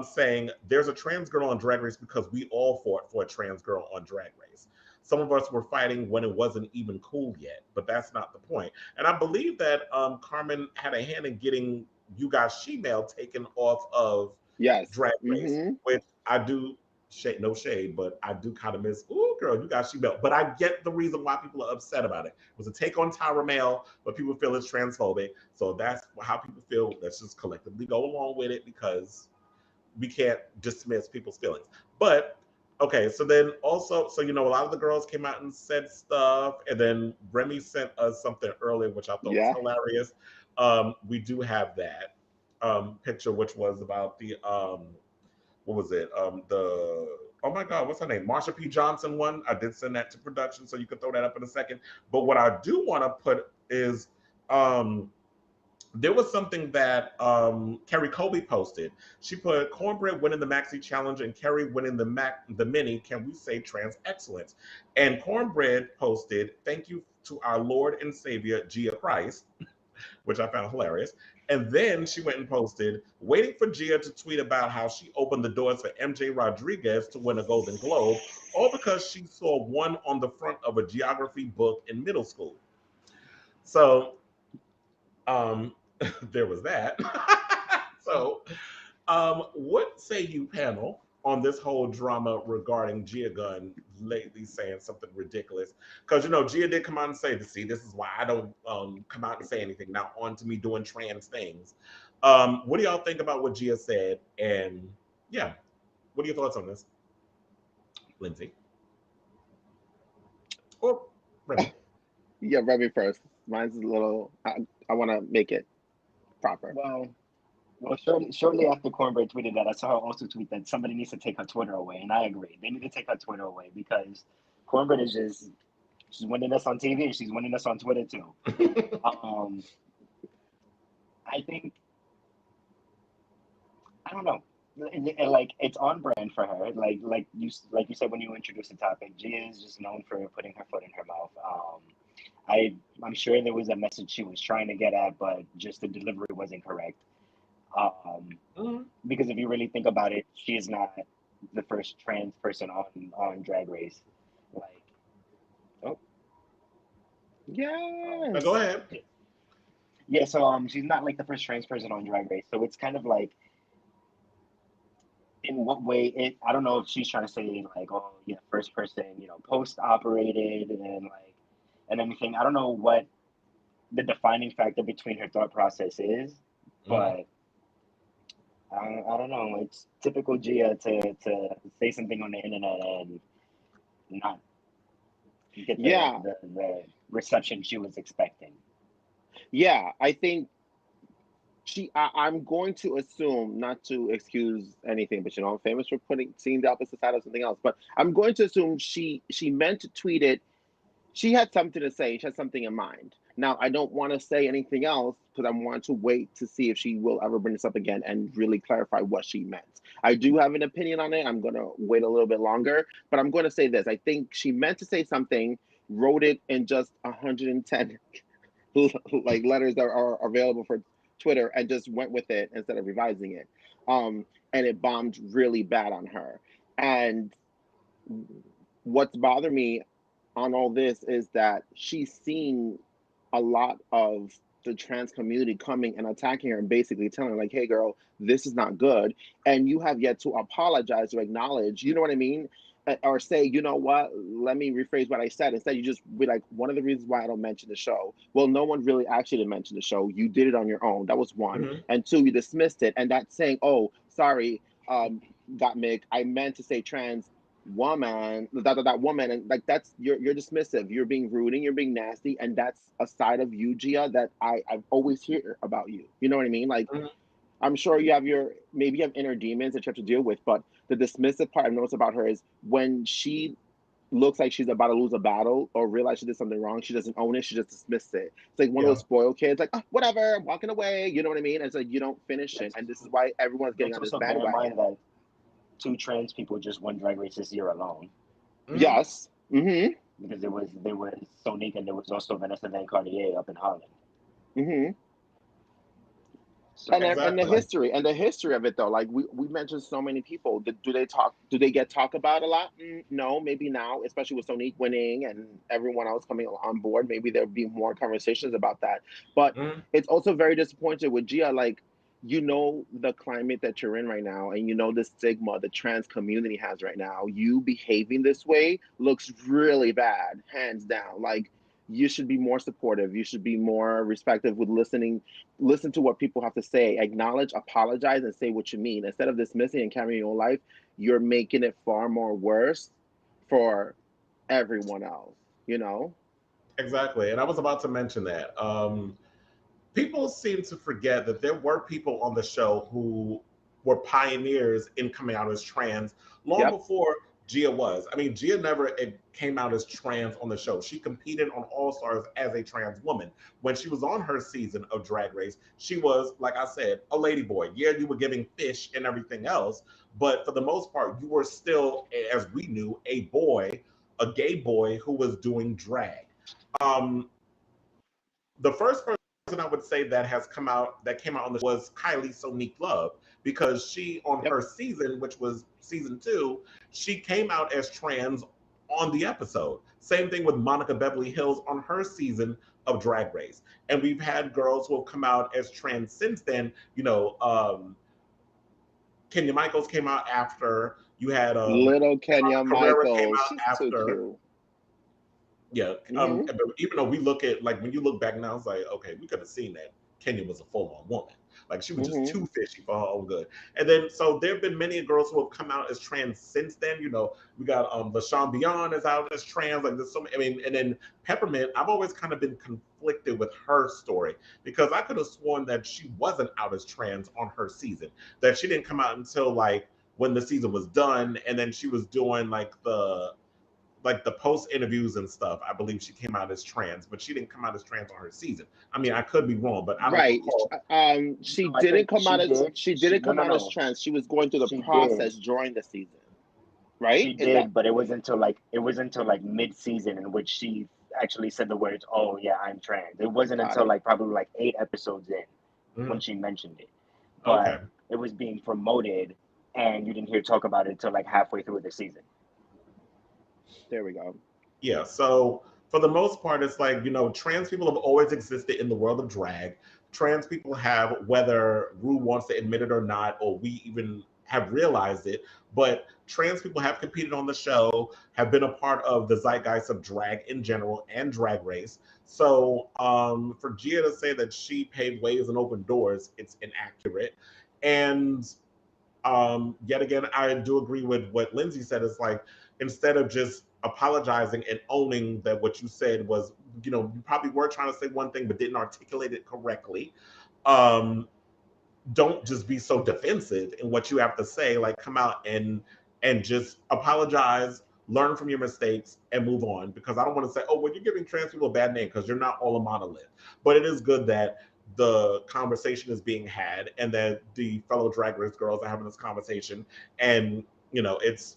saying, there's a trans girl on Drag Race because we all fought for a trans girl on Drag Race. Some of us were fighting when it wasn't even cool yet, but that's not the point. And I believe that Carmen had a hand in getting You Got She-Mail taken off of Yes. Drag Race, Hmm. which I do no shade, but I do kind of miss. Ooh, girl, you got she-mail. But I get the reason why people are upset about it. It was a take on Tyra Mail, but people feel it's transphobic. So that's how people feel. Let's just collectively go along with it because we can't dismiss people's feelings. But okay, so then also, so a lot of the girls came out and said stuff, and then Remy sent us something earlier, which I thought was Yeah. hilarious. We do have that picture, which was about the what was it? The Oh my God, what's her name? Marsha P. Johnson one. I did send that to production, so you can throw that up in a second. But what I do want to put is there was something that Kerry Colby posted. She put Cornbread winning the Maxi Challenge and Kerry winning the Mini. Can we say trans excellence? And Cornbread posted, "Thank you to our Lord and Savior, Gia Christ," which I found hilarious. And then she went and posted, "Waiting for Gia to tweet about how she opened the doors for MJ Rodriguez to win a Golden Globe, all because she saw one on the front of a geography book in middle school." So um, there was that. So, what say you, panel, on this whole drama regarding Gia Gunn lately saying something ridiculous? Because Gia did come out and say, "See, this is why I don't come out and say anything." Now, on to me doing trans things. What do y'all think about what Gia said? And yeah, what are your thoughts on this, Lindsay? Or Remy? Yeah, Remy first. Mine's a little. I want to make it proper. Well, shortly after Cornbread tweeted that, I saw her also tweet that somebody needs to take her Twitter away, and I agree. They need to take her Twitter away because Cornbread is she's winning us on TV and she's winning us on Twitter too. I think I don't know. Like it's on brand for her. Like you said when you introduced the topic, Gia is just known for putting her foot in her mouth. I'm sure there was a message she was trying to get at, but just the delivery wasn't correct. Because if you really think about it, she is not the first trans person on Drag Race. Like, oh, yeah. Go ahead. Yeah, so she's not like the first trans person on Drag Race. So it's kind of like, in what way I don't know if she's trying to say like, oh yeah, first person, post operated and everything. I don't know what the defining factor between her thought process is, but I don't know. It's typical Gia to say something on the internet and not get the reception she was expecting. Yeah, I think I'm going to assume, not to excuse anything, but I'm famous for seeing the opposite side of something else. But I'm going to assume she meant to tweet it. She had something to say. She had something in mind. Now, I don't want to say anything else because I want to wait to see if she will ever bring this up again and really clarify what she meant. I do have an opinion on it. I'm going to wait a little bit longer, but I'm going to say this. I think she meant to say something, wrote it in just 110 like letters that are available for Twitter and just went with it instead of revising it. And it bombed really bad on her. And what's bothered me on all this is that she's seen a lot of the trans community coming and attacking her and basically telling her like, "Hey girl, this is not good." And you have yet to apologize or acknowledge, you know what I mean? Or say, "You know what, let me rephrase what I said." Instead, you just be like, "One of the reasons why I don't mention the show." Well, no one really asked you to mention the show. You did it on your own. That was one. And two, you dismissed it. And that's saying, "Oh, sorry, Mick, I meant to say trans woman, that woman," and like that's you're dismissive, you're being rude and you're being nasty, and that's a side of you, Gia, that I've always hear about you. You know what I mean? Like I'm sure you have maybe you have inner demons that you have to deal with, but the dismissive part I've noticed about her is when she looks like she's about to lose a battle or realize she did something wrong, she doesn't own it, she just dismisses it. It's like one of those spoiled kids, like, "Oh, whatever, I'm walking away," you know what I mean? And it's like you don't finish it, and this is why everyone's getting on this bandwagon. That 2 trans people just won Drag Race this year alone. Yes. Because there was Sonique and there was also Vanessa Van Cartier up in Holland. So, and the history of it though, like we mentioned so many people. Do they get talked about a lot? No, maybe now, especially with Sonique winning and everyone else coming on board, maybe there'll be more conversations about that. But it's also very disappointing with Gia, like, the climate that you're in right now, and the stigma the trans community has right now. You behaving this way looks really bad, hands down. Like, you should be more supportive. You should be more respectful with listen to what people have to say, acknowledge, apologize, and say what you mean. Instead of dismissing and carrying your own life, you're making it far more worse for everyone else, Exactly. And I was about to mention that. People seem to forget that there were people on the show who were pioneers in coming out as trans long before Gia was. I mean, Gia never came out as trans on the show. She competed on All Stars as a trans woman. When she was on her season of Drag Race, she was, like I said, a lady boy. Yeah, you were giving fish and everything else, but for the most part, you were still, as we knew, a boy, a gay boy who was doing drag. Um, the first person I would say that came out on the show was Kylie Sonique Love, because she, on her season, which was season 2, she came out as trans on the episode. Same thing with Monica Beverly Hills on her season of Drag Race. And we've had girls who have come out as trans since then. You know, Kenya Michaels came out after. You had little Kenya Carrera came Michaels. out She's after. so cute. Yeah, but even though we look at, like, when you look back now, it's like, okay, we could have seen that Kenya was a full-on woman. Like, she was just too fishy for her own good. And then, so there have been many girls who have come out as trans since then. You know, we got LaShawn Beyond is out as trans. Like, there's so many. I mean, and then Peppermint, I've always kind of been conflicted with her story, because I could have sworn that she wasn't out as trans on her season. That she didn't come out until, like, when the season was done, and then she was doing like the post interviews and stuff. I believe she came out as trans, but she didn't come out as trans on her season. I mean, I could be wrong, but I don't recall. She didn't come out as trans. She was going through the process during the season, right? She did, but it was until like mid-season in which she actually said the words, "Oh yeah, I'm trans." It wasn't until like probably like 8 episodes in when she mentioned it. But it was being promoted, and you didn't hear talk about it until like halfway through the season. There we go. Yeah, so for the most part, it's like, you know, trans people have always existed in the world of drag. Trans people have, whether Ru wants to admit it or not, or we even have realized it, but trans people have competed on the show, have been a part of the zeitgeist of drag in general and Drag Race. So for Gia to say that she paved ways and opened doors, it's inaccurate. And yet again, I do agree with what Lindsay said. It's like, instead of just apologizing and owning that what you said was, you know, you probably were trying to say one thing but didn't articulate it correctly. Don't just be so defensive in what you have to say. Like, come out and just apologize, learn from your mistakes, and move on. Because I don't want to say, oh, well, you're giving trans people a bad name, because you're not all a monolith. But it is good that the conversation is being had, and that the fellow Drag Race girls are having this conversation. And, you know, it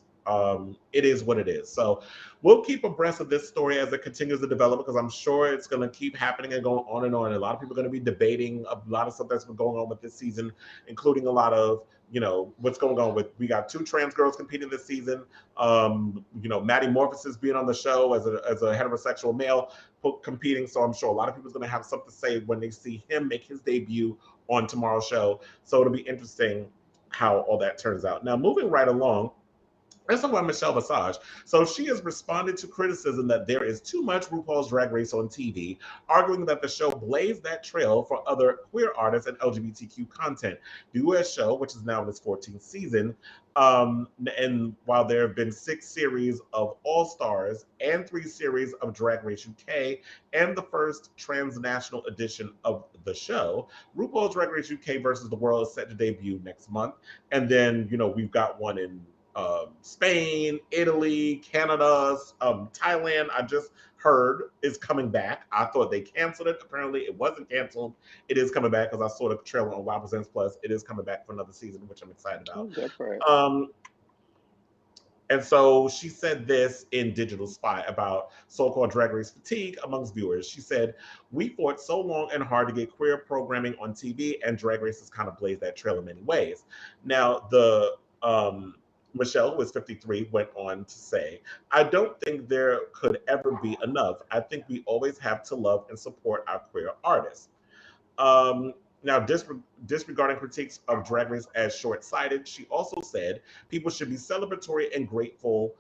is what it is. So we'll keep abreast of this story as it continues to develop, because I'm sure it's going to keep happening and going on and on. And a lot of people are going to be debating a lot of stuff that's been going on with this season, including a lot of, you know, what's going on with, we got 2 trans girls competing this season. You know, Maddie Morphosis being on the show as a heterosexual male competing. So I'm sure a lot of people are going to have something to say when they see him make his debut on tomorrow's show. So it'll be interesting how all that turns out. Now, moving right along, let's talk about Michelle Visage. So she has responded to criticism that there is too much RuPaul's Drag Race on TV, arguing that the show blazed that trail for other queer artists and LGBTQ content. The US show, which is now in its 14th season, and while there have been 6 series of All Stars and 3 series of Drag Race UK, and the first transnational edition of the show, RuPaul's Drag Race UK versus the World is set to debut next month. And then, you know, we've got one in Spain, Italy, Canada, Thailand, I just heard is coming back. I thought they canceled it. Apparently it wasn't canceled. It is coming back, because I saw the trailer on Wow Presents Plus. It is coming back for another season, which I'm excited about. Good for it. And so she said this in Digital Spy about so-called Drag Race fatigue amongst viewers. She said, "We fought so long and hard to get queer programming on TV, and Drag Race has kind of blazed that trail in many ways." Now, the Michelle, who is 53, went on to say, "I don't think there could ever be enough. I think we always have to love and support our queer artists." Now, disregarding critiques of Drag Race as short-sighted, she also said people should be celebratory and grateful.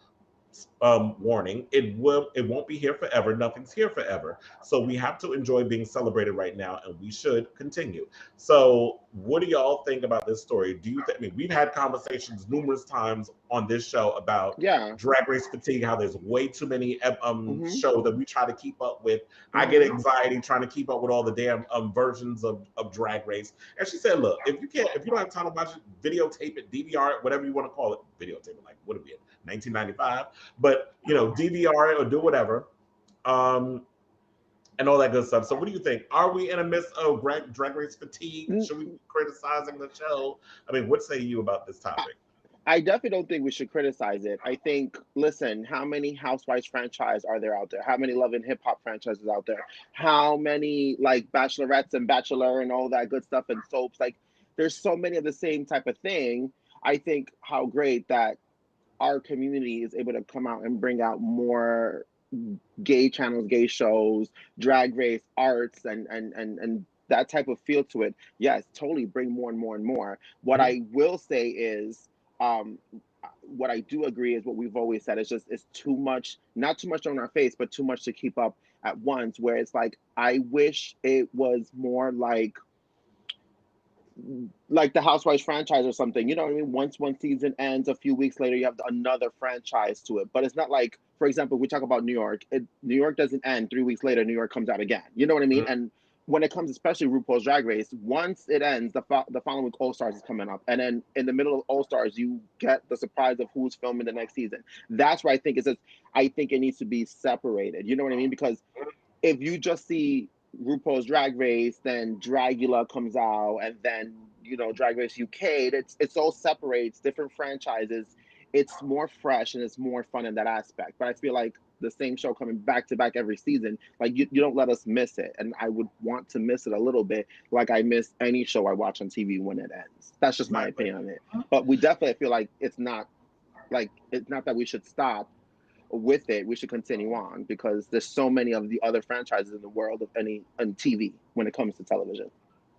Warning, it won't be here forever. Nothing's here forever. So we have to enjoy being celebrated right now, and we should continue. So what do y'all think about this story? Do you think, I mean, we've had conversations numerous times on this show about Drag Race fatigue, how there's way too many shows that we try to keep up with. I get anxiety trying to keep up with all the damn versions of Drag Race. And she said, look, if you don't have time to watch it, videotape it, DVR it, whatever you want to call it, videotape it, like, what are we at? 1995. But you know, DVR it or do whatever, and all that good stuff. So, what do you think? Are we in a midst of drag race fatigue? Should we be criticizing the show? I mean, what say you about this topic? I definitely don't think we should criticize it. I think, listen, how many Housewives franchise are there out there? How many Love and Hip Hop franchises out there? How many like Bachelorettes and Bachelor and all that good stuff and soaps? Like, there's so many of the same type of thing. I think how great that our community is able to come out and bring out more gay channels, gay shows, drag race, arts, and that type of feel to it. Yes, totally bring more and more and more. What I will say is, what I do agree is what we've always said. It's too much, not too much on our face, but too much to keep up at once. Where it's like, I wish it was more like the Housewives franchise or something. You know what I mean? Once one season ends, a few weeks later, you have another franchise to it. But it's not like, for example, we talk about New York. New York doesn't end 3 weeks later. New York comes out again. You know what I mean? And when it comes, especially RuPaul's Drag Race, once it ends, the following week All Stars is coming up, and then in the middle of All Stars, you get the surprise of who's filming the next season. That's where I think I think it needs to be separated. You know what I mean? Because if you just see RuPaul's Drag Race, then Dragula comes out, and then Drag Race UK. It's all separates different franchises. It's more fresh and it's more fun in that aspect. But I feel like the same show coming back to back every season, like you don't let us miss it. And I would want to miss it a little bit, like I miss any show I watch on TV when it ends. That's just my opinion on it. But we definitely feel like it's not that we should stop with it. We should continue on because there's so many of the other franchises in the world on TV when it comes to television.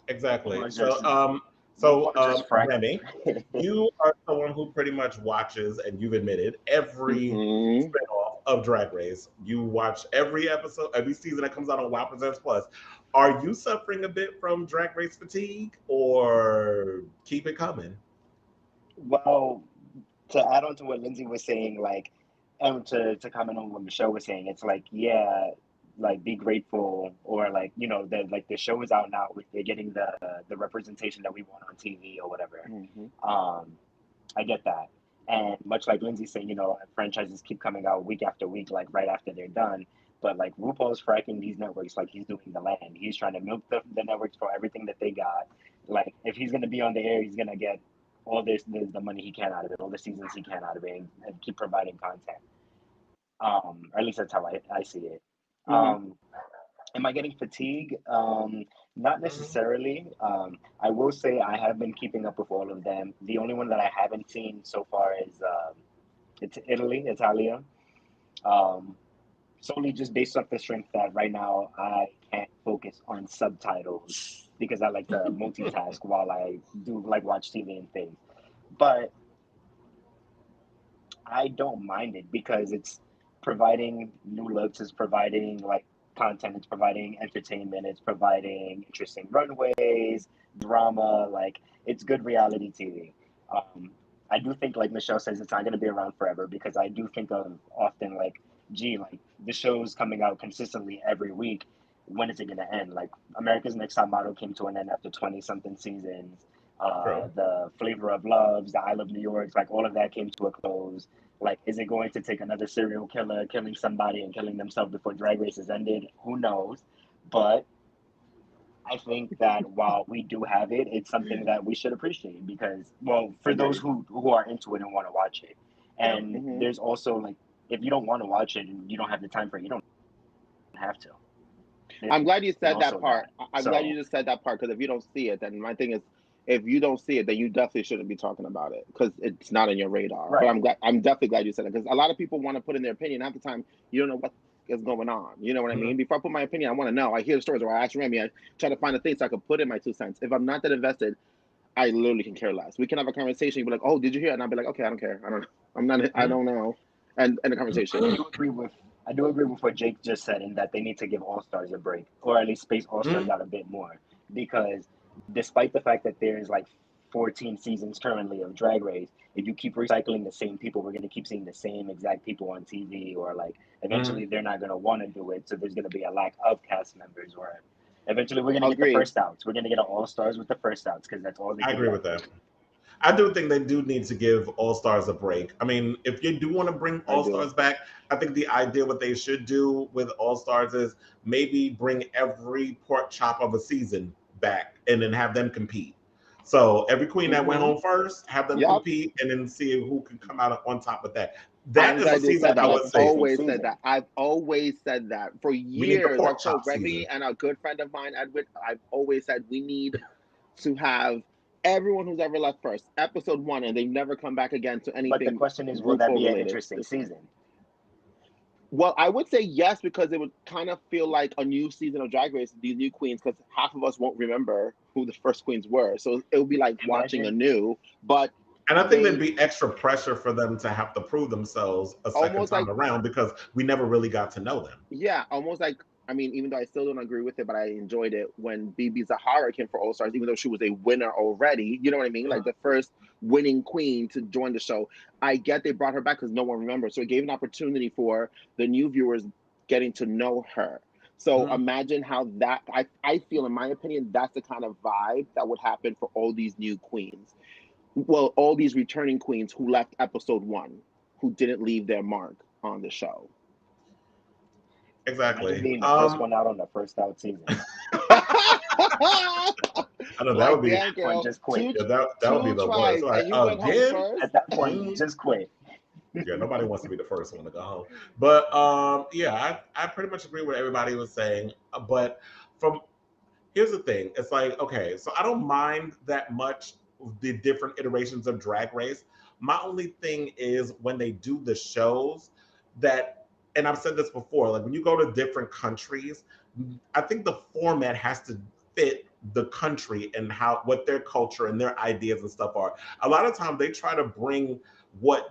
Exactly. Remy, you are someone who pretty much watches, and you've admitted, every spinoff of Drag Race. You watch every episode, every season that comes out on Wow Presents Plus. Are you suffering a bit from Drag Race fatigue, or keep it coming? Well, to add on to what Lindsay was saying, to comment on what Michelle was saying, it's like, yeah, like be grateful, or the show is out now. They're getting the representation that we want on TV or whatever. I get that, and much like Lindsay saying, franchises keep coming out week after week, like right after they're done. But like RuPaul's fracking these networks, like he's doing the land. He's trying to milk the networks for everything that they got. Like if he's gonna be on the air, he's gonna get all the money he can out of it, all the seasons he can out of it, and keep providing content. Or at least that's how I see it. Am I getting fatigue? Not necessarily. I will say I have been keeping up with all of them. The only one that I haven't seen so far is it's Italia. Solely just based off the strength that right now I can't focus on subtitles because I like to multitask while I do watch TV and things. But I don't mind it because it's providing new looks, it's providing content, it's providing entertainment, it's providing interesting runways, drama, it's good reality TV. I do think, like Michelle says, it's not going to be around forever because I do think of often the show's coming out consistently every week. When is it going to end? Like America's Next Top Model came to an end after 20 something seasons. The Flavor of Loves, the I Love New York, all of that came to a close. Is it going to take another serial killer killing somebody and killing themselves before Drag Race is ended? Who knows? But I think that while we do have it, it's something that we should appreciate because, well, for those who are into it and want to watch it. And there's also, if you don't want to watch it and you don't have the time for it, you don't have to. I'm glad you said that part. I'm glad you just said that part because if you don't see it, then my thing is, if you don't see it, then you definitely shouldn't be talking about it because it's not on your radar. Right. But I'm definitely glad you said it because a lot of people want to put in their opinion. Half the time, you don't know what is going on. You know what I mean? Before I put my opinion, I want to know. I hear the stories, or I ask Remy. I try to find the things so I can put in my 2 cents. If I'm not that invested, I literally can care less. We can have a conversation. You'd be like, "Oh, did you hear?" And I'll be like, "Okay, I don't care. I don't know. I'm not. I don't know." And the conversation. I do agree with what Jake just said in that they need to give All Stars a break, or at least space All Stars out a bit more, because despite the fact that there's 14 seasons currently of Drag Race, if you keep recycling the same people, we're going to keep seeing the same exact people on TV, or eventually they're not going to want to do it. So there's going to be a lack of cast members, or eventually we're going to get the first outs. We're going to get an All Stars with the first outs because that's all they I agree with that. I do think they do need to give All Stars a break. I mean, if you do want to bring All Stars back, I think the idea what they should do with All Stars is maybe bring every pork chop of a season back and then have them compete. So every queen that went home first, have them compete and then see who can come out on top of that. That is a season I would say. I've always said that for years. I've told Remy and a good friend of mine, Edwin. I've always said we need to have everyone who's ever left first, episode 1, and they never come back again to anything. But the question is, will that be an interesting season? Well, I would say yes, because it would kind of feel like a new season of Drag Race, these new queens, because half of us won't remember who the first queens were. So it would be like watching a new, but... And I think there'd be extra pressure for them to have to prove themselves a second time around because we never really got to know them. Yeah, almost like, I mean, even though I still don't agree with it, but I enjoyed it when BB Zahara came for All Stars, even though she was a winner already. You know what I mean? Like the first winning queen to join the show. I get they brought her back because no one remembers. So it gave an opportunity for the new viewers getting to know her. So imagine how that, I feel, in my opinion, that's the kind of vibe that would happen for all these new queens. Well, all these returning queens who left episode 1, who didn't leave their mark on the show. Exactly. Being the first one out on the first out season. I know that would be one just quit. Yeah, that would be the worst. Like, again? At that point, just quit. Yeah, nobody wants to be the first one to go home. But yeah, I pretty much agree with what everybody was saying. But here's the thing. It's like, okay, so I don't mind that much the different iterations of Drag Race. My only thing is when they do the shows that, and I've said this before, like when you go to different countries, I think the format has to fit the country and what their culture and their ideas and stuff are. A lot of times they try to bring what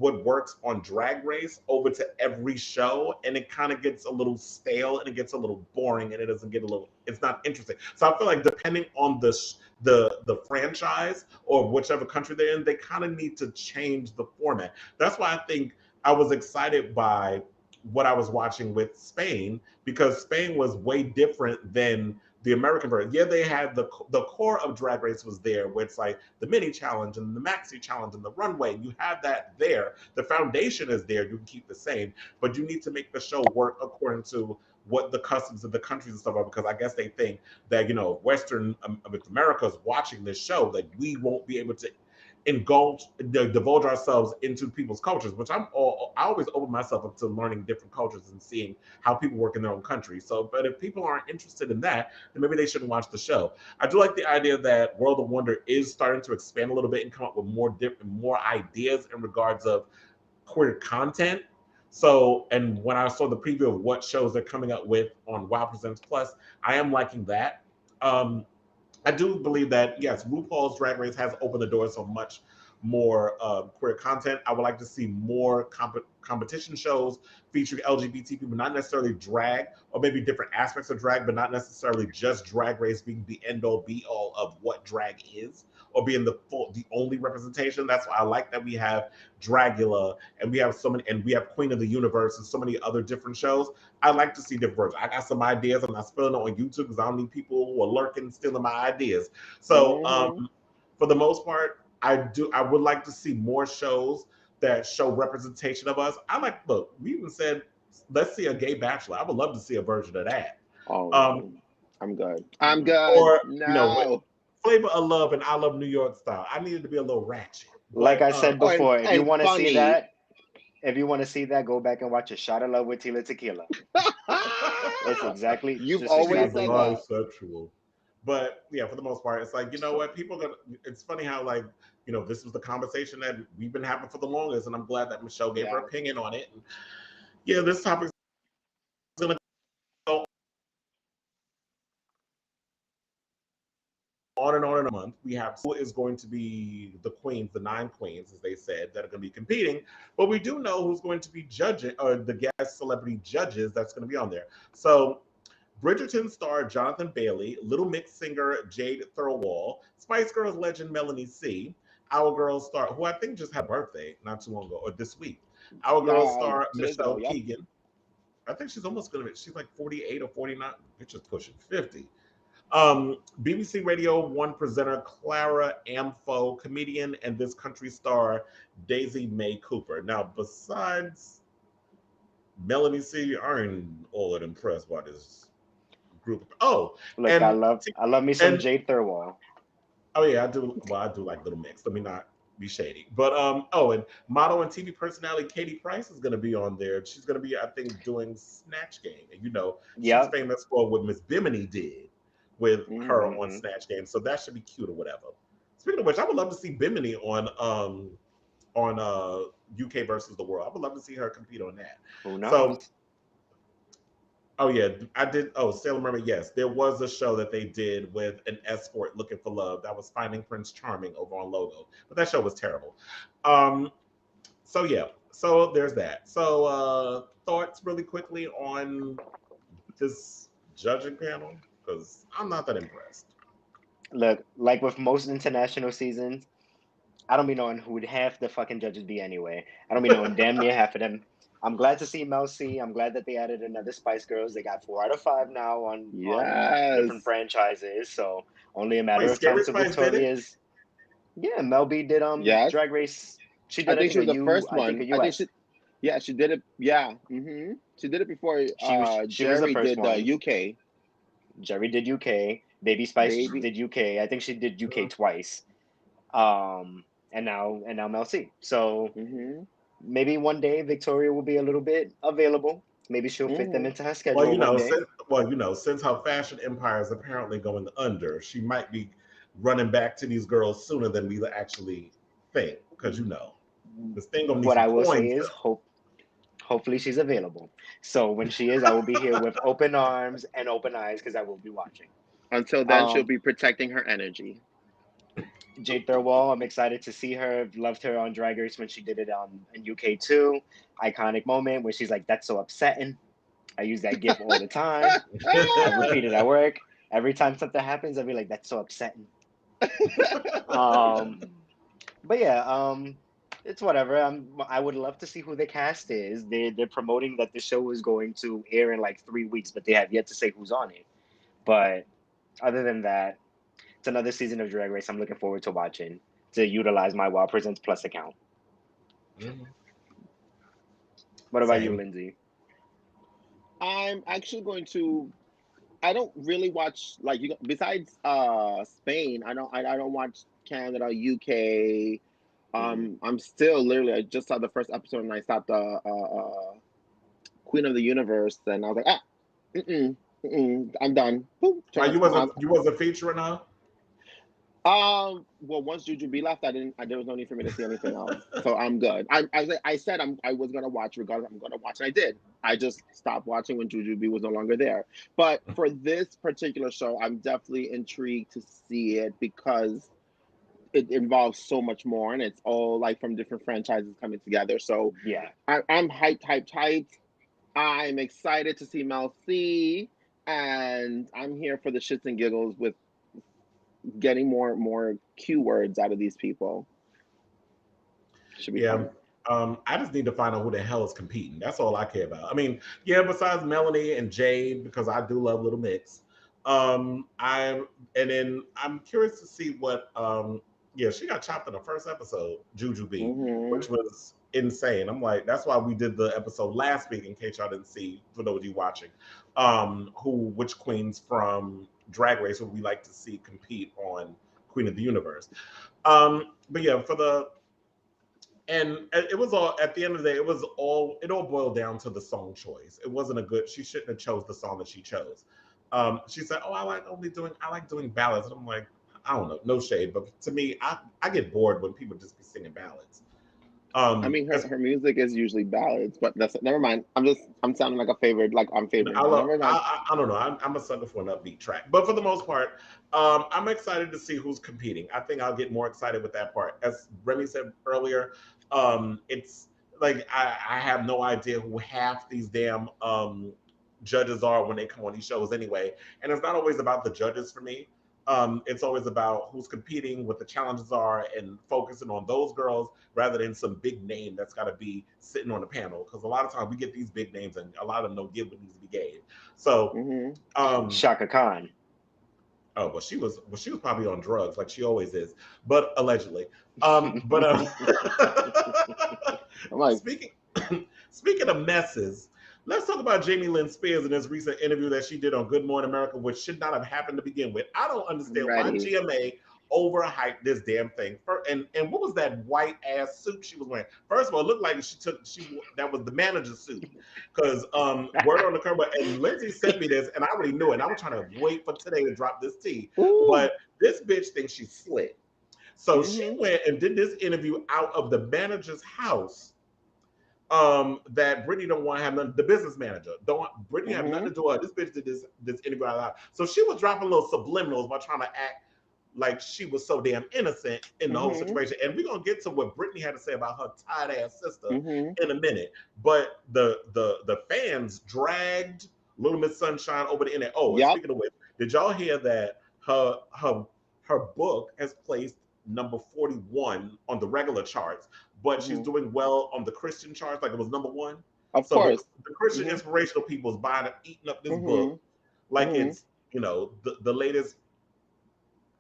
works on Drag Race over to every show, and it kind of gets a little stale and it gets a little boring and it's not interesting. So I feel like depending on the franchise or whichever country they're in, they kind of need to change the format. That's why I think I was excited by what I was watching with Spain, because Spain was way different than the American version. Yeah, they had the core of Drag Race was there, where it's like the mini challenge and the maxi challenge and the runway. You have that there. The foundation is there. You can keep the same, but you need to make the show work according to what the customs of the countries and stuff are, because I guess they think that, Western America is watching this show, that we won't be able to divulge ourselves into people's cultures, which I always open myself up to learning different cultures and seeing how people work in their own country. So, but if people aren't interested in that, then maybe they shouldn't watch the show. I do like the idea that World of Wonder is starting to expand a little bit and come up with more ideas in regards of queer content. So, and when I saw the preview of what shows they're coming up with on Wow Presents Plus, I am liking that. I do believe that, yes, RuPaul's Drag Race has opened the door so much more queer content. I would like to see more competition shows featuring LGBT people, not necessarily drag, or maybe different aspects of drag, but not necessarily just Drag Race being the end-all, be-all of what drag is, or being the only representation. That's why I like that we have Dragula, and we have we have Queen of the Universe and so many other different shows. I like to see different versions. I got some ideas. I'm not spilling it on YouTube because I don't need people who are lurking, stealing my ideas. So for the most part, I would like to see more shows that show representation of us. Look, we even said, let's see a gay bachelor. I would love to see a version of that. I'm good. Or, Flavor of Love and I Love New York style. I needed to be a little ratchet. Like I said before, if you want to see that, go back and watch A Shot of Love with Tila Tequila. It's exactly. You've always said bisexual. But yeah, for the most part, it's like, you know what, it's funny how, like, this was the conversation that we've been having for the longest, and I'm glad that Michelle gave her opinion on it. And yeah, this topic is going to go on and on in a month. We have who is going to be the queens, the 9 queens, as they said, that are going to be competing. But we do know who's going to be judging, or the guest celebrity judges that's going to be on there. So Bridgerton star Jonathan Bailey, Little Mix singer Jade Thirlwall, Spice Girls legend Melanie C, Our Girls star, who I think just had a birthday not too long ago, or this week, Our Girls star Michelle Keegan. I think she's almost she's like 48 or 49, she's just pushing 50. BBC Radio 1 presenter Clara Amfo, comedian, and this country star Daisy Mae Cooper. Now, besides Melanie C, I ain't all that impressed by this group. Oh, Look, and I love me some Jade Thirlwall. oh yeah, I do. Well, I do like Little Mix. Let me not be shady. But oh, and model and TV personality Katie Price is going to be on there. She's going to be, I think, doing Snatch Game, and she's famous for what Miss Bimini did with her on Snatch Game. So that should be cute or whatever. Speaking of which, I would love to see Bimini on UK versus the World. I would love to see her compete on that. Who knows? So, oh yeah, I did. Oh, Sailor Mermaid. Yes, there was a show that they did with an escort looking for love. That was Finding Prince Charming over on Logo, but that show was terrible. So yeah, so there's that. So thoughts really quickly on this judging panel, because I'm not that impressed. Look, like with most international seasons, I don't be knowing who half the fucking judges be anyway. I don't be knowing damn near half of them. I'm glad to see Mel C. I'm glad that they added another Spice Girls. They got 4 out of 5 now on different franchises. So only a matter of time to Victoria's. Yeah, Mel B did Drag Race. She did. I think she was the first one. She did it. Yeah, she did it before. She was the first one. UK. Jerry did UK. Baby Spice did UK. I think she did UK twice. And now Mel C. So maybe one day Victoria will be a little bit available. Maybe she'll fit them into her schedule. Since her fashion empire is apparently going under, she might be running back to these girls sooner than we actually think. Because this thing gonna need what I will say is hopefully she's available. So when she is, I will be here with open arms and open eyes because I will be watching. Until then, she'll be protecting her energy. Jade Thirlwall, I'm excited to see her. Loved her on Drag Race when she did it in UK too. Iconic moment where she's like, "That's so upsetting." I use that gif all the time. I repeat it at work. Every time something happens, I'll be like, "That's so upsetting." But yeah, it's whatever. I would love to see who the cast is. They're promoting that the show is going to air in like 3 weeks, but they have yet to say who's on it. But other than that, it's another season of Drag Race I'm looking forward to watching to utilize my Wow Presents Plus account. What about you, Lindsay? I'm actually going to. I don't really watch besides Spain. I don't watch Canada, UK. I'm still literally. I just saw the first episode and I stopped Queen of the Universe, and I was like, I'm done. Boom, you wasn't featuring her? Well, once Jujubee left, there was no need for me to see anything else, so I'm good. I said I was gonna watch regardless. I'm gonna watch, and I did. I just stopped watching when Jujubee was no longer there. But for this particular show, I'm definitely intrigued to see it because it involves so much more, and it's all like from different franchises coming together. So yeah, I'm hyped. I'm excited to see Mel C, and I'm here for the shits and giggles with getting more Q words out of these people. Should be fun. I just need to find out who the hell is competing. That's all I care about. I mean, besides Melanie and Jade, because I do love Little Mix. I'm curious to see what she got chopped in the first episode, Jujubee, which was insane. I'm like, that's why we did the episode last week, in case y'all didn't see, for those of you watching, which queens from Drag Race would we like to see compete on Queen of the Universe. But yeah, and it was all, at the end of the day, it all boiled down to the song choice. It wasn't she shouldn't have chose the song that she chose. She said, I like doing ballads. And I'm like, I don't know, no shade, but to me, I get bored when people just be singing ballads. I mean, her music is usually ballads, but that's never mind. I'm sounding like a favorite, like I'm favorite. I don't know. I'm a sucker for an upbeat track, but for the most part, I'm excited to see who's competing. I think I'll get more excited with that part. As Remy said earlier, it's like I have no idea who half these damn judges are when they come on these shows anyway, and it's not always about the judges for me. It's always about who's competing, what the challenges are, and focusing on those girls rather than some big name that's got to be sitting on the panel. Because a lot of times we get these big names and a lot of them don't give what needs to be gave. So, Shaka Khan. Oh, well, she was probably on drugs, like she always is, but allegedly. But I'm like, speaking speaking of messes, let's talk about Jamie Lynn Spears in this recent interview that she did on Good Morning America, which should not have happened to begin with. I don't I'm understand why ready. GMA overhyped this damn thing. And what was that white ass suit she was wearing? First of all, it looked like she that was the manager's suit. Because word on the curb, and Lindsay sent me this, and I already knew it. And I was trying to wait for today to drop this tea. Ooh. But this bitch thinks she's slick. So she Mhm. went and did this interview out of the manager's house. That Britney don't want to have nothing. The business manager don't Britney have nothing to Mhm. do with her. This bitch did this interview out loud. So she was dropping little subliminals by trying to act like she was so damn innocent in the whole Mhm. situation. And we're gonna get to what Britney had to say about her tight ass sister Mhm. in a minute. But the fans dragged Little Miss Sunshine over the internet. Oh, and Yep. speaking of which, did y'all hear that her book has placed number 41 on the regular charts, but she's Mhm. doing well on the Christian charts, like it was number one. Of So course. the Christian Mhm. inspirational people is buying it, eating up this book Mhm. like Mhm. it's the latest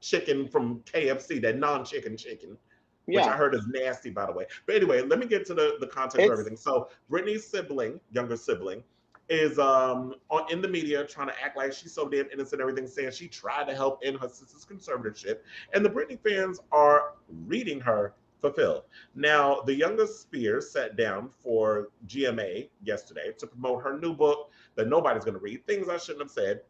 chicken from KFC, that chicken, which I Yeah. heard is nasty, by the way. But anyway, let me get to the context of It's everything. So Brittany's sibling, younger sibling, is in the media trying to act like she's so damn innocent, everything, saying she tried to help in her sister's conservatorship, and the Britney fans are reading her fulfilled. Now, the younger Spears sat down for GMA yesterday to promote her new book that nobody's going to read, Things I Shouldn't Have Said,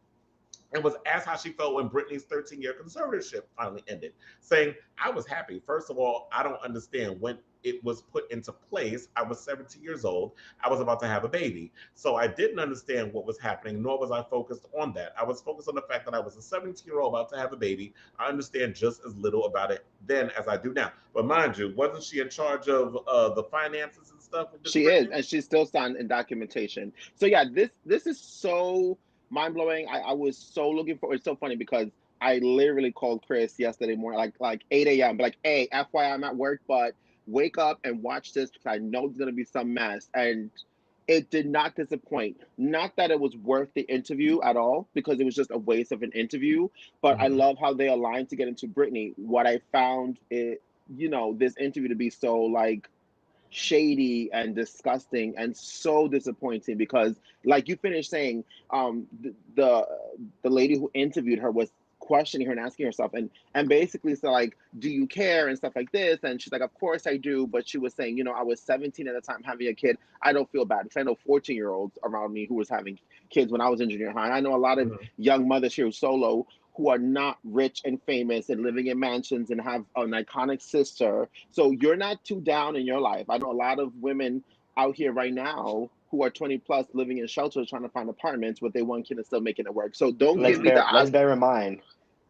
and was asked how she felt when Britney's 13-year conservatorship finally ended, saying, I was happy. First of all, I don't understand when it was put into place. I was 17 years old. I was about to have a baby. So I didn't understand what was happening, nor was I focused on that. I was focused on the fact that I was a 17-year-old about to have a baby. I understand just as little about it then as I do now. But mind you, wasn't she in charge of the finances and stuff with this She is, Britney? and she's still signed in documentation. So yeah, this is so mind blowing. I was so looking for. It's so funny because I literally called Kris yesterday morning, like 8 a.m. Like, hey, FYI, I'm at work, but wake up and watch this because I know it's gonna be some mess. And it did not disappoint. Not that it was worth the interview at all, because it was just a waste of an interview. But I Mm-hmm. love how they aligned to get into Britney. What I found it, this interview to be so like shady and disgusting and so disappointing because like you finished saying the lady who interviewed her was questioning her and asking herself and basically said like, do you care and stuff like this, and she's like, of course I do, but she was saying, I was 17 at the time having a kid. I don't feel bad because I know 14-year-olds around me who was having kids when I was in junior high. I know a lot of Mm-hmm. young mothers here solo who are not rich and famous and living in mansions and have an iconic sister. So you're not too down in your life. I know a lot of women out here right now who are 20 plus living in shelters trying to find apartments with their one kid and still making it work. So don't let's give me bear the let's bear in mind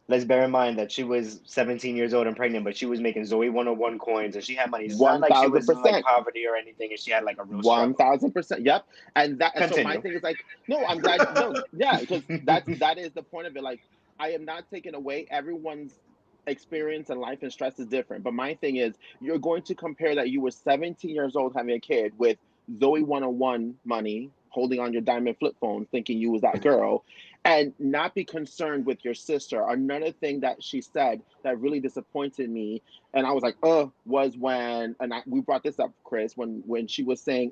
let's bear in mind that she was 17 years old and pregnant, but she was making Zoe 101 coins and she had money. It's not one like she thousand was in like percent. poverty or anything and she had like a real One struggle. thousand percent. Yep. And so my Continue. thing is like, no, I'm glad. No, yeah, because that is the point of it. Like, I am not taking away everyone's experience and life and stress is different. But my thing is, you're going to compare that you were 17 years old having a kid with Zoe 101 money, holding on your diamond flip phone, thinking you was that girl, and not be concerned with your sister. Another thing that she said that really disappointed me, and I was like, was when, and we brought this up, Kris, when she was saying,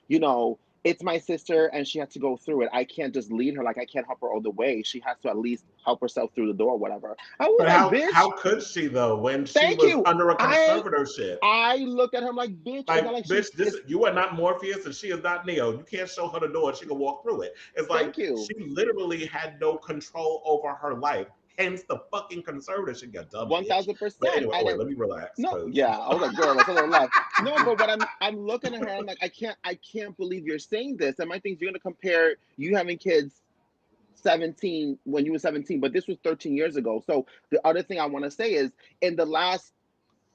you know, it's my sister and she had to go through it. I can't just lead her, like I can't help her all the way. She has to at least help herself through the door, whatever. I was But like, how bitch, could she though when she thank was you. under a I conservatorship? I looked at him like, bitch, it's not Like, like she's bitch, this it's you are not Morpheus and she is not Neo. You can't show her the door and she can walk through it. It's like thank you. she literally had no control over her life. Hence the fucking conservatorship, you dumb One bitch. thousand But percent. anyway, oh And wait, then let me relax no, because yeah, I was like, girl, let's a little left. No, but what I'm looking at her, I'm like, I can't believe you're saying this. And my thing is, you're gonna compare you having kids 17 when you were 17, but this was 13 years ago. So the other thing I want to say is, in the last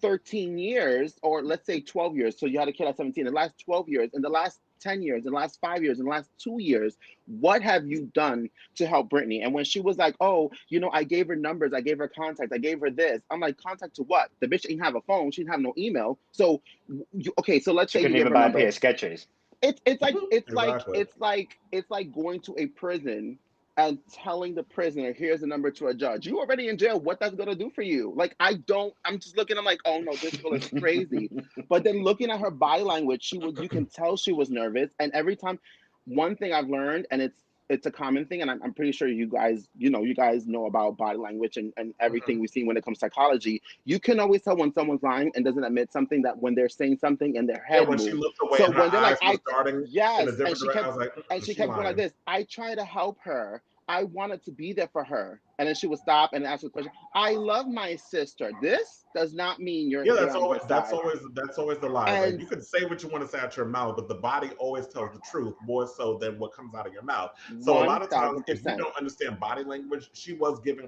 13 years, or let's say 12 years, so you had a kid at 17, in the last 12 years, in the last 10 years, in the last 5 years, in the last 2 years, what have you done to help Britney? And when she was like, oh, I gave her numbers, I gave her contact, I gave her this, I'm like, contact to what? The bitch didn't have a phone, she didn't have no email. So okay, so let's She say you couldn't gave even her buy a number. pair of Skechers. It's like it's like exactly. it's like it's like going to a prison and telling the prisoner, here's the number to a judge. You already in jail. What that's going to do for you? Like, I'm just looking, I'm like, oh no, this girl is crazy. But then looking at her body language, you can tell she was nervous. And every time, one thing I've learned, and it's a common thing, and I'm pretty sure you guys know about body language and everything we've seen when it comes to psychology. You can always tell when someone's lying and doesn't admit something, that when they're saying something in their head when moves. she looked away, So and when her they're like, eyes were starting in a different direction, I was like, and she she kept going like lying. this. I try to help her. I wanted to be there for her. And then she would stop and ask the question, I love my sister. This does not mean you're That's on her always side. the lie. Like, And you can say what you want to say out your mouth, but the body always tells the truth more so than what comes out of your mouth. So a lot of times, if you 1000%. don't understand body language, she was giving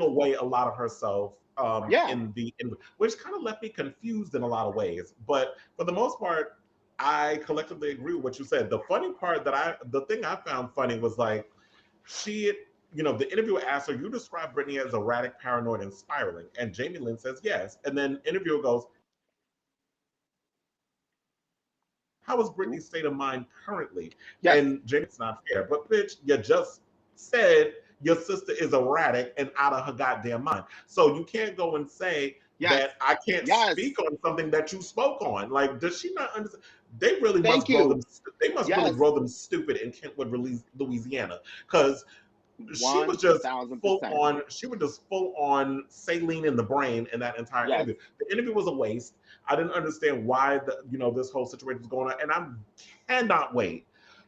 away a lot of herself. Which kind of left me confused in a lot of ways. But for the most part, I collectively agree with what you said. The funny part the thing I found funny was like, the interviewer asked her, you describe Britney as erratic, paranoid, and spiraling. And Jamie Lynn says yes. And then interviewer goes, how is Britney's state of mind currently? yes, And Jamie, it's not fair. But bitch, you just said your sister is erratic and out of her goddamn mind. So you can't go and say that I can't speak on something that you spoke on. Like, does she not understand? They really must grow them. They must really grow them stupid in Kentwood, Louisiana, because she was just 1000%. full on. She was just full on saline in the brain in that entire interview. The interview was a waste. I didn't understand why this whole situation was going on, and I cannot wait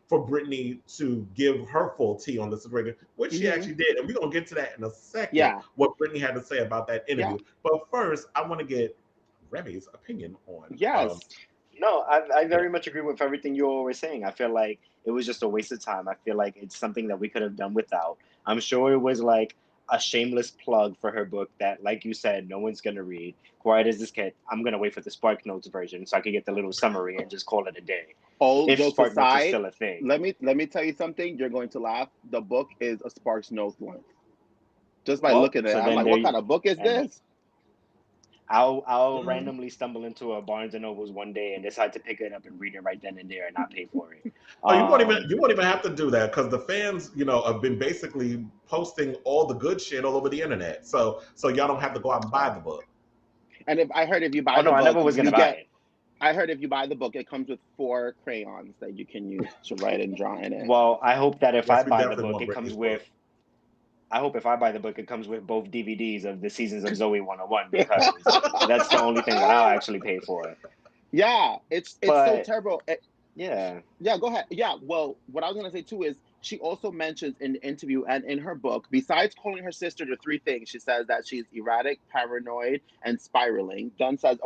for Britney to give her full tea on the situation, which she actually did, and we're gonna get to that in a second. Yeah. What Britney had to say about that interview, but first, I want to get Remy's opinion on. No, I very much agree with everything you all were saying. I feel like it was just a waste of time. I feel like it's something that we could have done without. I'm sure it was like a shameless plug for her book that, like you said, no one's going to read. Quiet as this cat. I'm going to wait for the Spark Notes version so I can get the little summary and just call it a day. All if jokes Spark aside, Notes is still a thing. Let me tell you something. You're going to laugh. The book is a Sparks Notes length. Just by looking at it, I'm like, what kind of book is this? I'll randomly stumble into a Barnes and Nobles one day and decide to pick it up and read it right then and there and not pay for it. You won't even have to do that, because the fans, have been basically posting all the good shit all over the internet. So y'all don't have to go out and buy the book. And if you buy the book, I never was gonna buy it. I heard if you buy the book, it comes with 4 crayons that you can use to write and draw in it. Well, I hope that if I buy the book, it comes with. I hope if I buy the book, it comes with both DVDs of the seasons of Zoe 101, because that's the only thing that I'll actually pay for. Yeah, it's so terrible. Yeah, go ahead. Yeah, well, what I was going to say too is she also mentions in the interview and in her book, besides calling her sister the 3 things, she says that she's erratic, paranoid, and spiraling. Dunn says,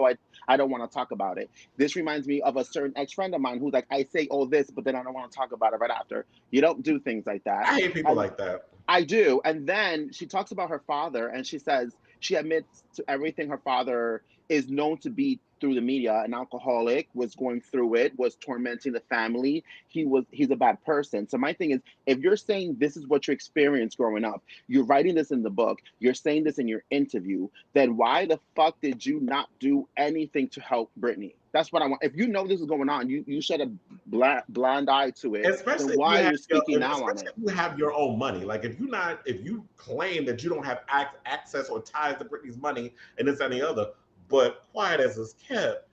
I don't want to talk about it. This reminds me of a certain ex-friend of mine who's like, I say all this, but then I don't want to talk about it right after. You don't do things like that. I hate people like that. I do. And then she talks about her father, and she says she admits to everything her father is known to be through the media, an alcoholic, was going through it, was tormenting the family. He's a bad person. So my thing is, if you're saying this is what you experienced growing up, you're writing this in the book, you're saying this in your interview, then why the fuck did you not do anything to help Britney? That's what I want. If you know this is going on, you shed a blind eye to it. Especially then why are you speaking now on it? If you have your own money, like if you claim that you don't have access or ties to Britney's money and this and the other, but quiet as is kept,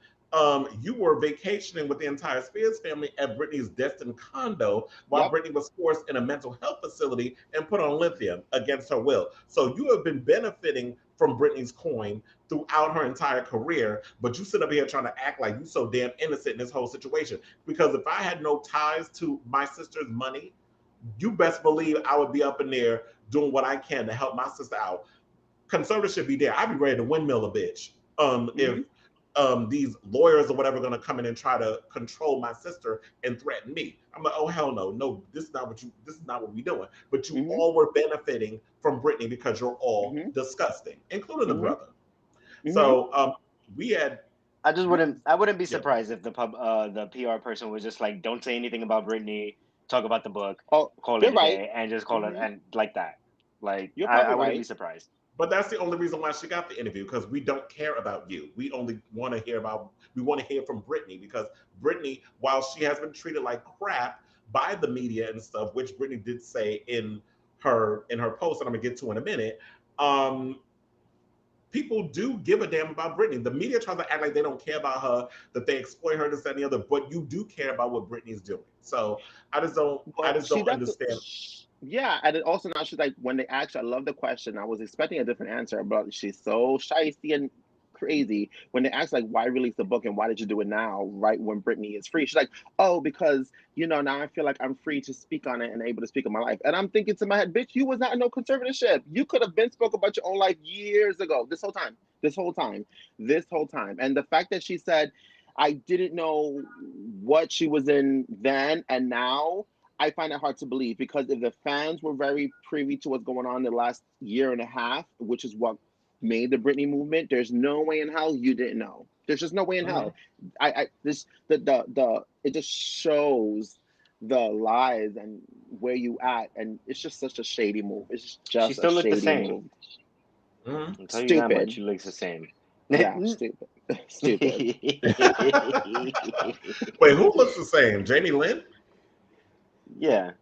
you were vacationing with the entire Spears family at Britney's destined condo while Britney was forced in a mental health facility and put on lithium against her will. So you have been benefiting from Britney's coin throughout her entire career, but you sit up here trying to act like you so damn innocent in this whole situation. Because if I had no ties to my sister's money, you best believe I would be up in there doing what I can to help my sister out. Conservatives should be there. I'd be ready to windmill a bitch. If these lawyers or whatever are going to come in and try to control my sister and threaten me, I'm like, oh hell no, this is not what we're doing. But you all were benefiting from Britney because you're all disgusting, including the brother. So we had. I wouldn't be surprised if the PR person was just like, don't say anything about Britney, talk about the book, call it a day, and just call it and like that. Like I wouldn't be surprised. But that's the only reason why she got the interview, because we don't care about you. We only want to hear from Britney, because Britney, while she has been treated like crap, by the media and stuff, which Britney did say in her post, and I'm gonna get to in a minute. People do give a damn about Britney. The media tries to act like they don't care about her, that they exploit her, this, that, and the other, but you do care about what Britney's doing. So I just don't understand. Yeah, and then also now she's like, when they asked, I love the question. I was expecting a different answer, but she's so shysty and crazy. When they asked, like, why release the book and why did you do it now, right when Britney is free? She's like, oh, because, now I feel like I'm free to speak on it and able to speak on my life. And I'm thinking to my head, bitch, you was not in no conservatorship. You could have been spoke about your own life years ago, this whole time. And the fact that she said, I didn't know what she was in then and now, I find it hard to believe, because if the fans were very privy to what's going on in the last year and a half, which is what made the Britney movement, there's no way in hell you didn't know. There's just no way in hell. It just shows the lies and where you at, and it's just such a shady move. It's just she still a looks shady the same. move. I'll tell you that much, she looks the same. Yeah, stupid. Wait, who looks the same? Jamie Lynn? Yeah,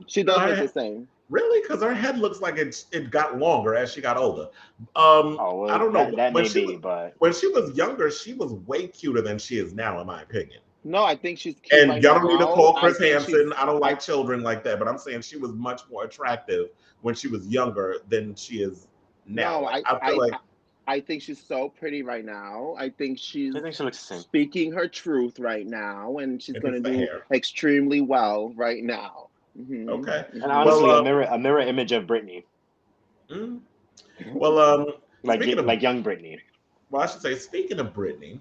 she does look the same. Really? Because her head looks like it got longer as she got older. Well, I don't know. That may be, but when she was younger, she was way cuter than she is now, in my opinion. No, I think she's cute. And right y'all now. don't need to call Chris Hansen. I don't like children like that, but I'm saying she was much more attractive when she was younger than she is now. No, I think she's so pretty right now. I think she looks the same. Speaking her truth right now, and she's going to do extremely well right now. Mm-hmm. Okay. And honestly, a mirror image of Britney. Mm-hmm. Well, like young Britney. Well, I should say, speaking of Britney,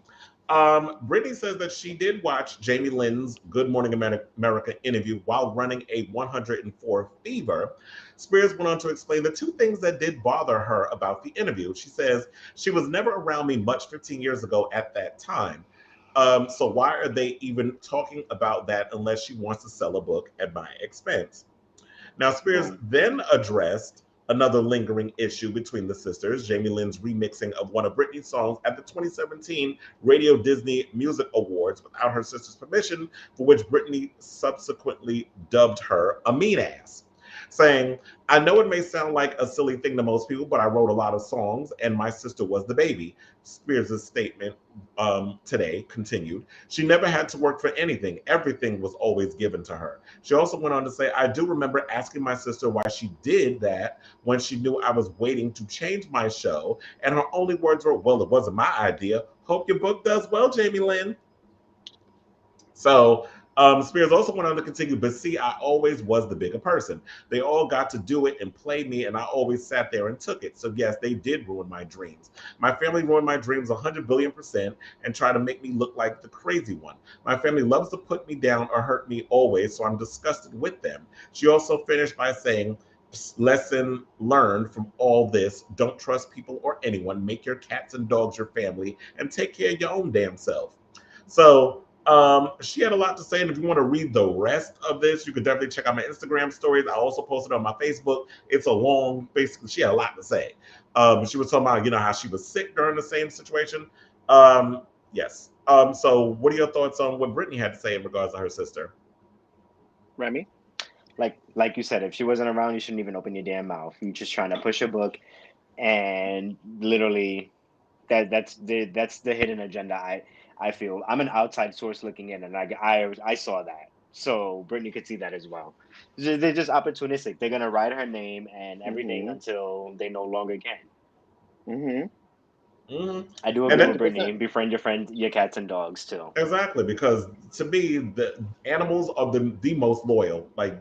Britney says that she did watch Jamie Lynn's Good Morning America interview while running a 104 fever. Spears went on to explain the two things that did bother her about the interview. She says, she was never around me much 15 years ago at that time. So why are they even talking about that unless she wants to sell a book at my expense? Now, Spears then addressed another lingering issue between the sisters, Jamie Lynn's remixing of one of Britney's songs at the 2017 Radio Disney Music Awards without her sister's permission, for which Britney subsequently dubbed her a mean ass, saying, I know it may sound like a silly thing to most people, but I wrote a lot of songs and my sister was the baby. Spears' statement today continued, she never had to work for anything. Everything was always given to her. She also went on to say, I do remember asking my sister why she did that when she knew I was waiting to change my show. And her only words were, well, it wasn't my idea. Hope your book does well, Jamie Lynn. So Spears also went on to continue, but see, I always was the bigger person. They all got to do it and play me, and I always sat there and took it. So yes, they did ruin my dreams. My family ruined my dreams 100 billion% and try to make me look like the crazy one. My family loves to put me down or hurt me always, so I'm disgusted with them. She also finished by saying, lesson learned from all this, don't trust people or anyone. Make your cats and dogs your family and take care of your own damn self. So she had a lot to say, and if you want to read the rest of this, you can definitely check out my Instagram stories. I also posted on my Facebook. It's a long, basically, she had a lot to say. She was talking about, how she was sick during the same situation. Yes. So what are your thoughts on what Britney had to say in regards to her sister? Remy? Like you said, if she wasn't around, you shouldn't even open your damn mouth. You're just trying to push a book, and literally, that's the hidden agenda. I feel I'm an outside source looking in, and I saw that. So Britney could see that as well. They're just opportunistic. They're gonna ride her name and everything until they no longer can. I do agree with Britney. Befriend your cats and dogs too. Exactly, because to me, the animals are the most loyal. Like,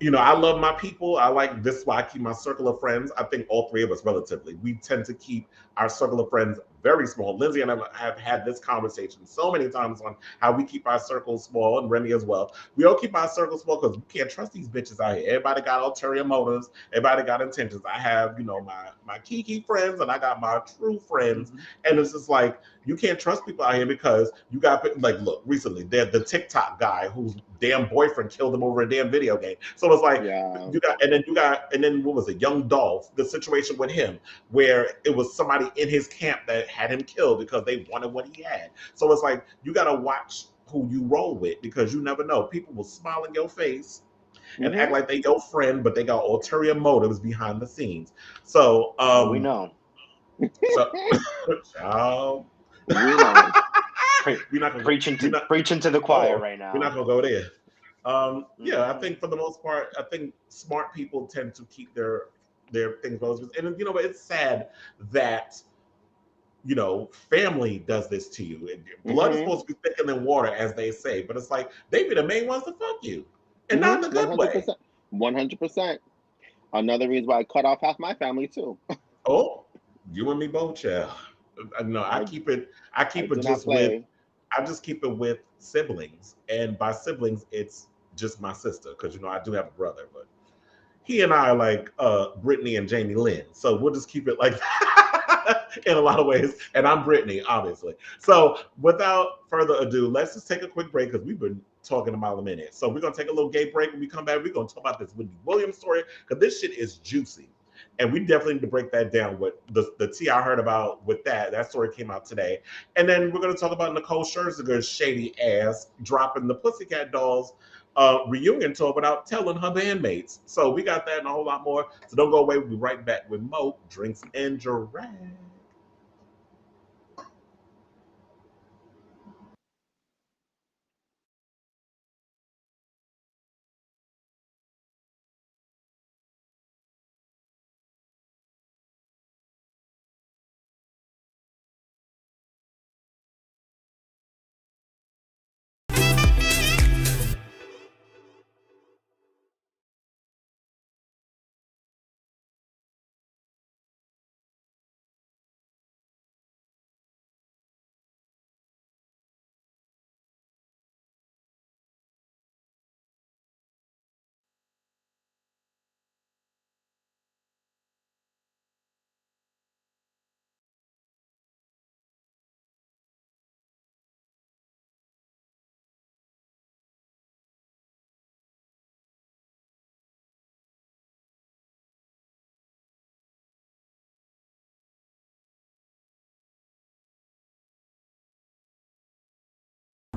I love my people. This is why I keep my circle of friends. I think all three of us relatively, we tend to keep our circle of friends very small. Lindsay and I have had this conversation so many times on how we keep our circles small, and Remy as well. We all keep our circles small because we can't trust these bitches out here. Everybody got ulterior motives. Everybody got intentions. I have, my kiki friends, and I got my true friends. And it's just like, you can't trust people out here because you got, look, recently, the TikTok guy whose damn boyfriend killed him over a damn video game. So it's like, and then what was it, Young Dolph, the situation with him, where it was somebody in his camp that had him killed because they wanted what he had. So it's like, you got to watch who you roll with, because you never know. People will smile in your face and act like they your friend, but they got ulterior motives behind the scenes. So, We know. so, child, We know. we're not gonna, preaching to the choir right now. We're not gonna go there. Yeah, I Mm-hmm. think for the most part, I think smart people tend to keep their things close. And you know, it's sad that family does this to you. Blood is supposed to be thicker than water, as they say, but it's like they be the main ones to fuck you, and not in a good way. 100%. Another reason why I cut off half my family too. Oh, you and me both, child. No, I keep it. I just keep it with siblings, and by siblings, it's just my sister, because I do have a brother, but he and I are like Britney and Jamie Lynn, so we'll just keep it like that in a lot of ways. And I'm Britney, obviously. So without further ado, let's just take a quick break, because we've been talking about a minute. So we're gonna take a little gay break. When we come back, we're gonna talk about this Wendy Williams story, because this shit is juicy. And we definitely need to break that down. What the tea I heard about with that story came out today. And then we're going to talk about Nicole Scherzinger's shady ass dropping the Pussycat Dolls reunion tour without telling her bandmates. So we got that and a whole lot more. So don't go away. We'll be right back with Mo, Drinks, and Drag.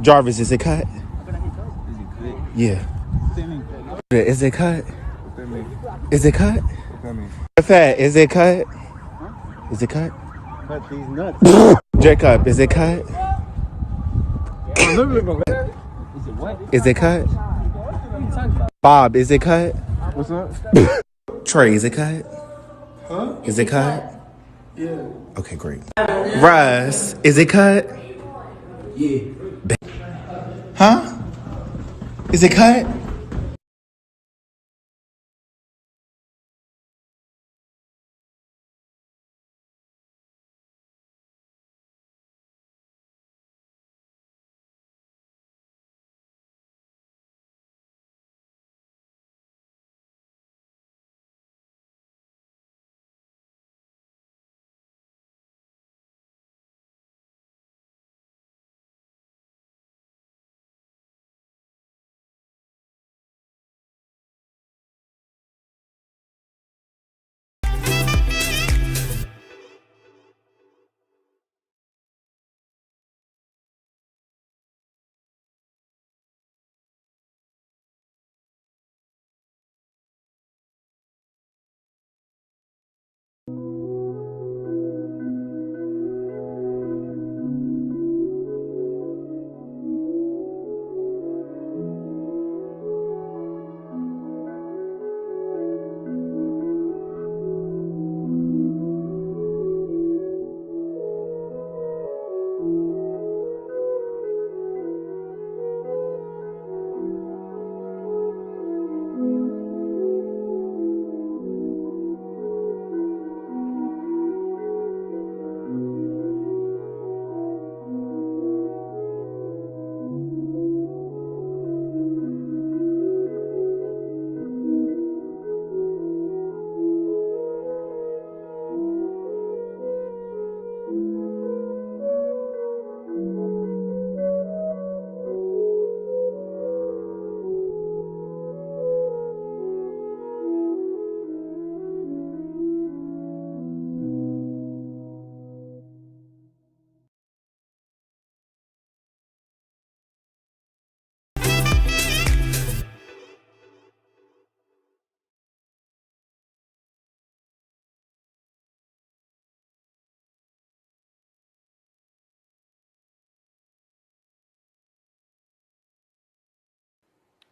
Jarvis, is it cut? Yeah. Is it cut? Is it cut? Fat, is it cut? Is it cut? Cut these nuts. Jacob, is it cut? Is it cut? Bob, is it cut? What's up? Trey, is it cut? Huh? Is it cut? Yeah. Okay, great. Russ, is it cut? Yeah. Huh? Is it cut?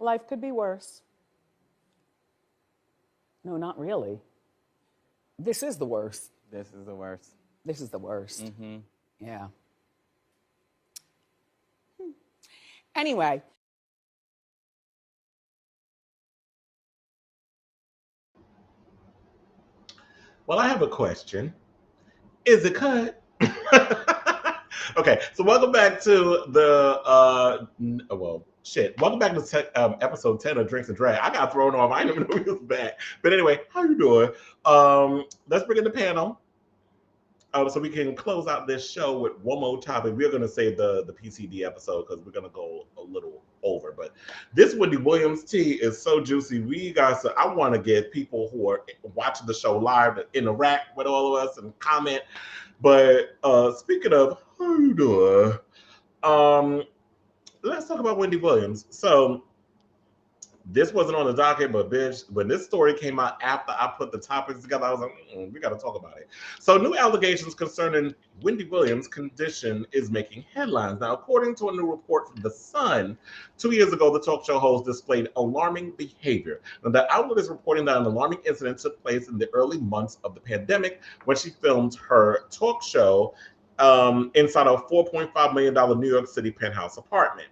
Life could be worse. No, not really. This is the worst. This is the worst. This is the worst. Mm-hmm. Yeah. Anyway. Well, I have a question. Is it cut? Okay, so welcome back to the welcome back to episode 10 of Drinks and Drag. I got thrown off. I didn't even know he was back. But anyway, how you doing? Let's bring in the panel. So we can close out this show with one more topic. We're going to save the PCD episode because we're going to go a little over. But this Wendy Williams tea is so juicy. I want to get people who are watching the show live to interact with all of us and comment. But speaking of, how you doing? Let's talk about Wendy Williams. So this wasn't on the docket, but bitch, when this story came out after I put the topics together, I was like, we got to talk about it. So new allegations concerning Wendy Williams' condition is making headlines. Now, according to a new report from The Sun, 2 years ago, the talk show host displayed alarming behavior. Now, the outlet is reporting that an alarming incident took place in the early months of the pandemic when she filmed her talk show inside a $4.5 million New York City penthouse apartment.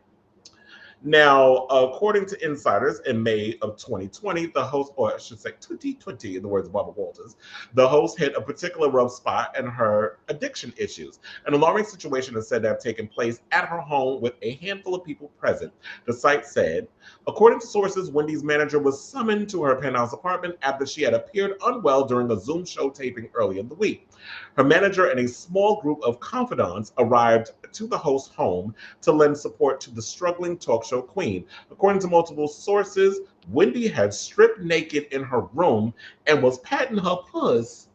Now, according to insiders, in May of 2020, the host, or I should say 2020 in the words of Barbara Walters, the host hit a particular rough spot in her addiction issues. An alarming situation is said to have taken place at her home with a handful of people present. The site said, according to sources, Wendy's manager was summoned to her penthouse apartment after she had appeared unwell during a Zoom show taping earlier in the week. Her manager and a small group of confidants arrived to the host's home to lend support to the struggling talk show queen. According to multiple sources, Wendy had stripped naked in her room and was patting her puss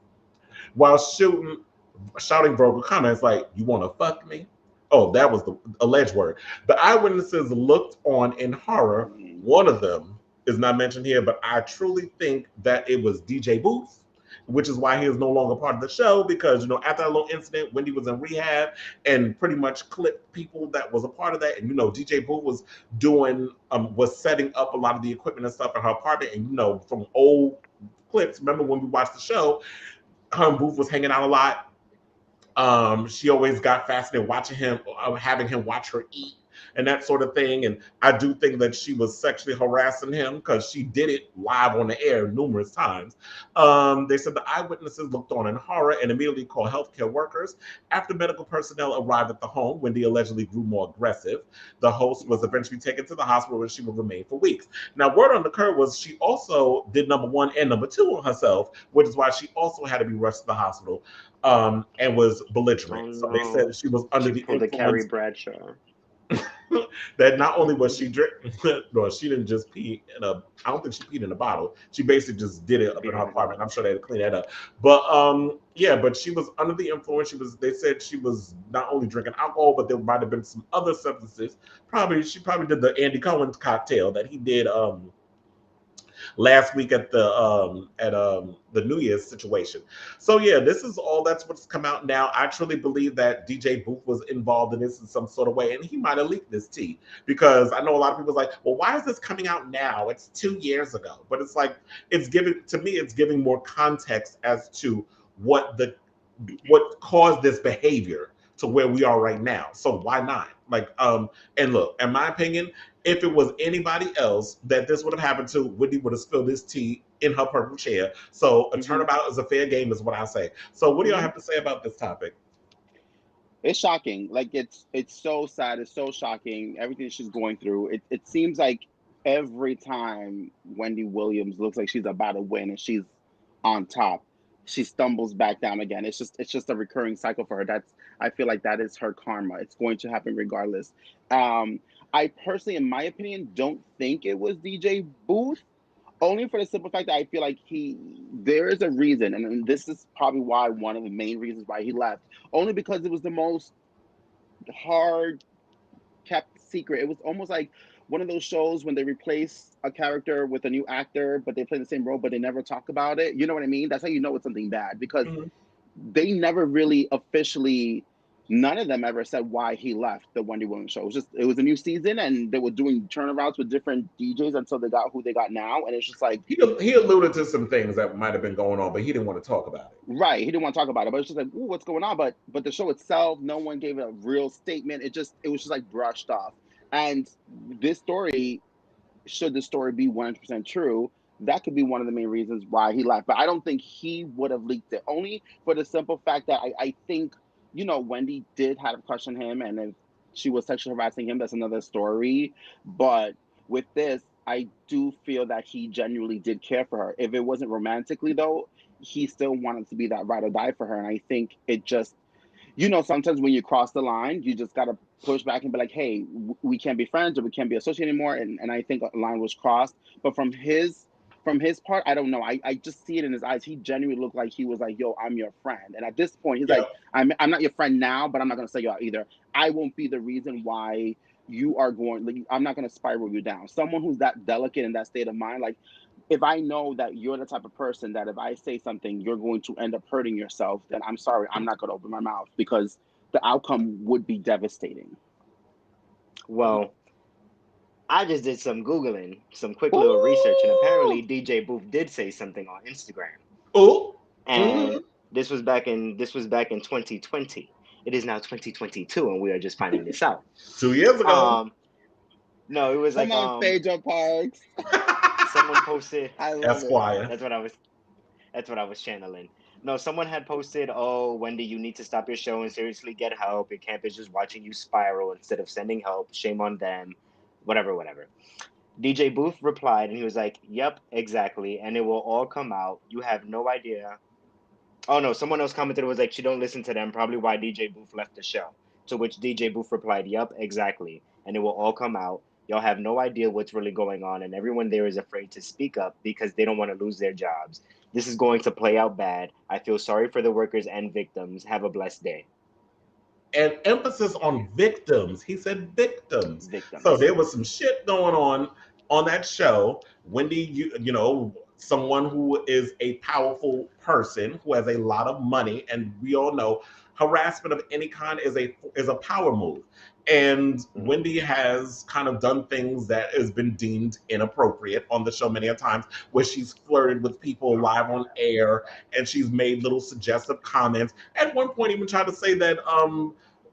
while shouting verbal comments like, "You want to fuck me?" Oh, that was the alleged word. The eyewitnesses looked on in horror. One of them is not mentioned here, but I truly think that it was DJ Booth, which is why he is no longer part of the show, because, after that little incident, Wendy was in rehab and pretty much clipped people that was a part of that. And, DJ Booth was was setting up a lot of the equipment and stuff in her apartment. And, from old clips, remember when we watched the show, her and Booth was hanging out a lot. She always got fascinated watching him, having him watch her eat and that sort of thing. And I do think that she was sexually harassing him because she did it live on the air numerous times. They said the eyewitnesses looked on in horror and immediately called healthcare workers. After medical personnel arrived at the home, Wendy allegedly grew more aggressive. The host was eventually taken to the hospital where she would remain for weeks. Now, word on the curve was she also did number 1 and number 2 on herself, which is why she also had to be rushed to the hospital and was belligerent. So they said she was under the influence. The Carrie Bradshaw. That not only was she drinking, no, she didn't just pee in a. I don't think she peed in a bottle. She basically just did it up in her apartment. I'm sure they had to clean that up. But yeah, but she was under the influence. They said she was not only drinking alcohol, but there might have been some other substances. She probably did the Andy Cohen cocktail that he did last week at the New Year's situation. So yeah, this is all that's what's come out now. I truly believe that DJ Booth was involved in this in some sort of way, and he might have leaked this tea, because I know a lot of people are like, well, why is this coming out now? It's 2 years ago. But it's like, it's giving more context as to what caused this behavior to where we are right now. So why not? And look, in my opinion, if it was anybody else that this would have happened to, Wendy would have spilled this tea in her purple chair. So a turnabout is a fair game, is what I say. So what do y'all have to say about this topic? It's shocking. It's so sad. It's so shocking. Everything she's going through. It seems like every time Wendy Williams looks like she's about to win and she's on top, she stumbles back down again. It's just a recurring cycle for her. I feel like that is her karma. It's going to happen regardless. I personally, in my opinion, don't think it was DJ Booth, only for the simple fact that I feel like there is a reason, and this is probably one of the main reasons why he left, only because it was the most hard kept secret. It was almost like one of those shows when they replace a character with a new actor, but they play the same role, but they never talk about it. You know what I mean? That's how you know it's something bad, because they never really officially none of them ever said why he left the Wendy Williams show. It was a new season, and they were doing turnarounds with different DJs until they got who they got now. And it's just like he alluded to some things that might have been going on, but he didn't want to talk about it. Right, he didn't want to talk about it, but it's just like, ooh, what's going on? But the show itself, no one gave it a real statement. It was just like brushed off. And this story, should the story be 100% true, that could be one of the main reasons why he left. But I don't think he would have leaked it, only for the simple fact that I think, Wendy did have a crush on him, and if she was sexually harassing him, that's another story. But with this, I do feel that he genuinely did care for her. If it wasn't romantically, though, he still wanted to be that ride or die for her. And I think it just, sometimes when you cross the line, you just got to push back and be like, hey, we can't be friends, or we can't be associated anymore. And I think a line was crossed. But from his part, I don't know. I just see it in his eyes. He genuinely looked like he was like, yo, I'm your friend. And at this point, he's like, I'm not your friend now, but I'm not going to sell you out either. I won't be the reason why you are going, like, I'm not going to spiral you down. Someone who's that delicate in that state of mind, like, if I know that you're the type of person that if I say something, you're going to end up hurting yourself, then I'm sorry, I'm not going to open my mouth, because the outcome would be devastating. Well, I just did some Googling, some quick little research, and apparently DJ Booth did say something on Instagram. Oh, and this was back in 2020. It is now 2022, and we are just finding this out. 2 years ago. No, it was Come on, Phaedra Parks. Someone posted. I love Esquire. it. That's what I was channeling. No, someone had posted, "Oh, Wendy, you need to stop your show and seriously get help. Your camp is just watching you spiral instead of sending help. Shame on them." Whatever. DJ Booth replied, and he was like, "Yep, exactly, and it will all come out. You have no idea." Oh no, someone else commented, was like, "She don't listen to them. Probably why DJ Booth left the show." To which DJ Booth replied, "Yep, exactly, and it will all come out. Y'all have no idea what's really going on, and everyone there is afraid to speak up because they don't want to lose their jobs. This is going to play out bad. I feel sorry for the workers and victims. Have a blessed day." And emphasis on victims. He said victims. So there was some shit going on that show. Wendy, someone who is a powerful person who has a lot of money, and we all know harassment of any kind is a power move. And Wendy has kind of done things that has been deemed inappropriate on the show many a times, where she's flirted with people live on air, and she's made little suggestive comments. At one point, even tried to say that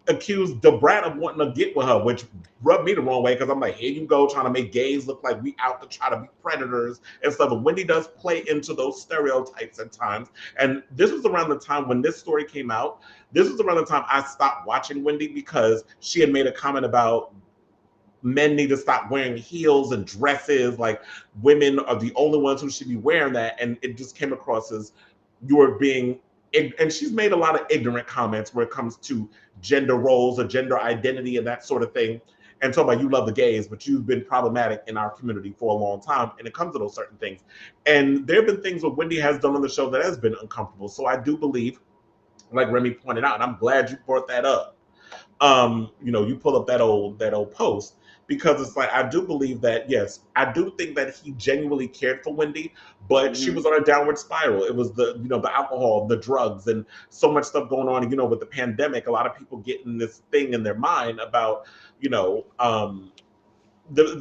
accused the brat of wanting to get with her, which rubbed me the wrong way, because I'm like, here you go, trying to make gays look like we out to try to be predators and stuff. But Wendy does play into those stereotypes at times. And this was around the time when this story came out. This was around the time I stopped watching Wendy, because she had made a comment about men need to stop wearing heels and dresses, like women are the only ones who should be wearing that. And it just came across as you're being, and she's made a lot of ignorant comments where it comes to gender roles or gender identity and that sort of thing. And talking about you love the gays, but you've been problematic in our community for a long time, and it comes to those certain things. And there have been things that Wendy has done on the show that has been uncomfortable. So I do believe, like Remy pointed out, and I'm glad you brought that up. You pull up that old post, because it's like, I do believe that, yes, I do think that he genuinely cared for Wendy, but she was on a downward spiral. It was the alcohol, the drugs, and so much stuff going on. With the pandemic, a lot of people getting this thing in their mind about, the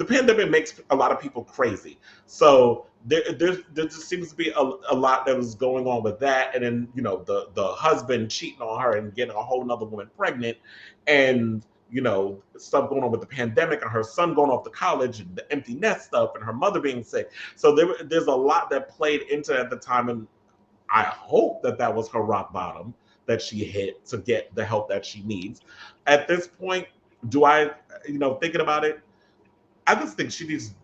pandemic makes a lot of people crazy. So there just seems to be a lot that was going on with that. And then, the husband cheating on her and getting a whole nother woman pregnant, and, stuff going on with the pandemic, and her son going off to college, and the empty nest stuff, and her mother being sick. So there's a lot that played into it at the time. And I hope that was her rock bottom that she hit to get the help that she needs. At this point, do I, thinking about it, I just think she needs,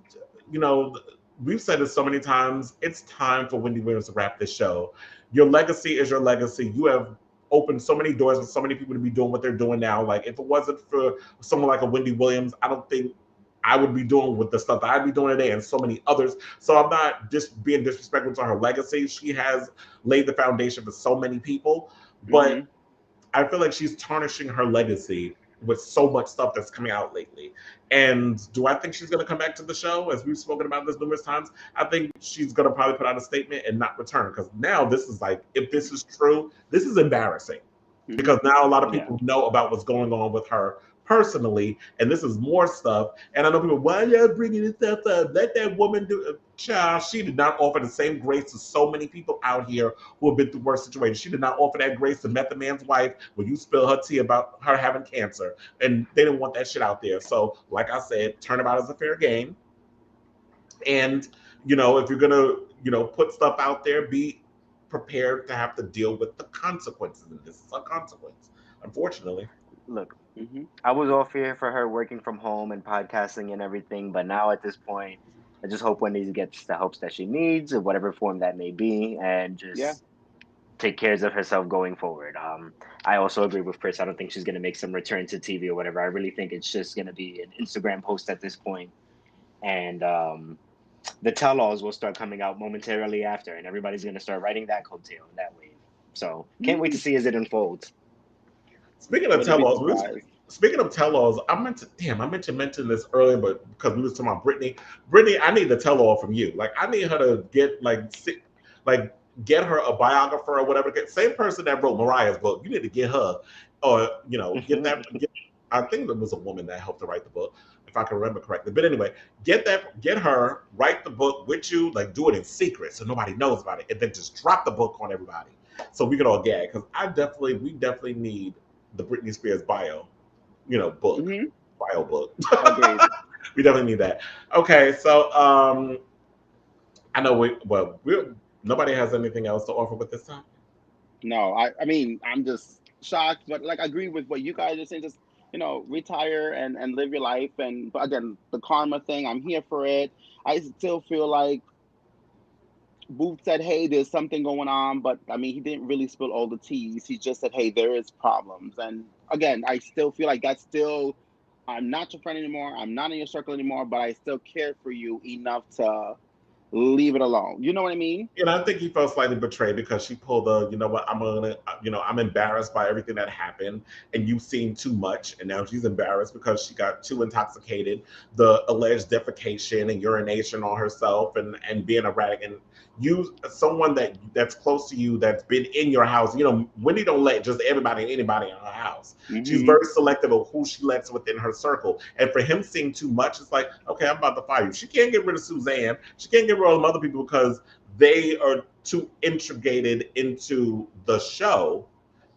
we've said it so many times, it's time for Wendy Williams to wrap this show. Your legacy is your legacy. You have opened so many doors for so many people to be doing what they're doing now. Like, if it wasn't for someone like a Wendy Williams, I don't think I would be doing with the stuff that I'd be doing today, and so many others. So I'm not just being disrespectful to her legacy. She has laid the foundation for so many people, but I feel like she's tarnishing her legacy with so much stuff that's coming out lately. And do I think she's going to come back to the show? As we've spoken about this numerous times, I think she's going to probably put out a statement and not return, because now this is like, if this is true, this is embarrassing. because now a lot of people know about what's going on with her personally, and this is more stuff. And I know people, why are you bringing this stuff up? Let that woman do it. Child, she did not offer the same grace to so many people out here who have been through worse situations. She did not offer that grace to Method Man's wife when you spill her tea about her having cancer, and they didn't want that shit out there. So, like I said, turnabout is a fair game. And, you know, if you're gonna, you know, put stuff out there, be prepared to have to deal with the consequences. And this is a consequence, unfortunately. Look, I was all here for her working from home and podcasting and everything, but now at this point, I just hope Wendy gets the help that she needs in whatever form that may be, and just take care of herself going forward. I also agree with Kris. I don't think she's going to make some return to TV or whatever. I really think it's just going to be an Instagram post at this point, and the tell-alls will start coming out momentarily after, and everybody's going to start writing that coattail that wave. So can't wait to see as it unfolds. Speaking of tell-alls, I meant to mention this earlier, but because we was talking about Britney, I need the tell-all from you. Like, I need her to get get her a biographer or whatever. Same person that wrote Mariah's book. You need to get her, or you know, I think there was a woman that helped to write the book, if I can remember correctly. But anyway, get her, write the book with you, like do it in secret so nobody knows about it, and then just drop the book on everybody so we can all gag. Because we definitely need the Britney Spears bio, you know, book, bio book. We definitely need that. Okay, so I know nobody has anything else to offer with this time. No, I mean, I'm just shocked, but like I agree with what you guys are saying. Just, you know, retire and live your life. And but again, the karma thing, I'm here for it. I still feel like Booth said, hey, there's something going on, but I mean, he didn't really spill all the teas. He just said, hey, there is problems. And again, I still feel like I'm not your friend anymore. I'm not in your circle anymore, but I still care for you enough to leave it alone. You know what I mean? And I think he felt slightly betrayed because she pulled you know what, I'm embarrassed by everything that happened, and you've seen too much, and now she's embarrassed because she got too intoxicated, the alleged defecation and urination on herself and being erratic, and someone that's close to you, that's been in your house. You know, Wendy don't let just anybody in her house. She's very selective of who she lets within her circle. And for him seeing too much, it's like, okay, I'm about to fire you. She can't get rid of Suzanne. She can't get rid of all them other people because they are too integrated into the show.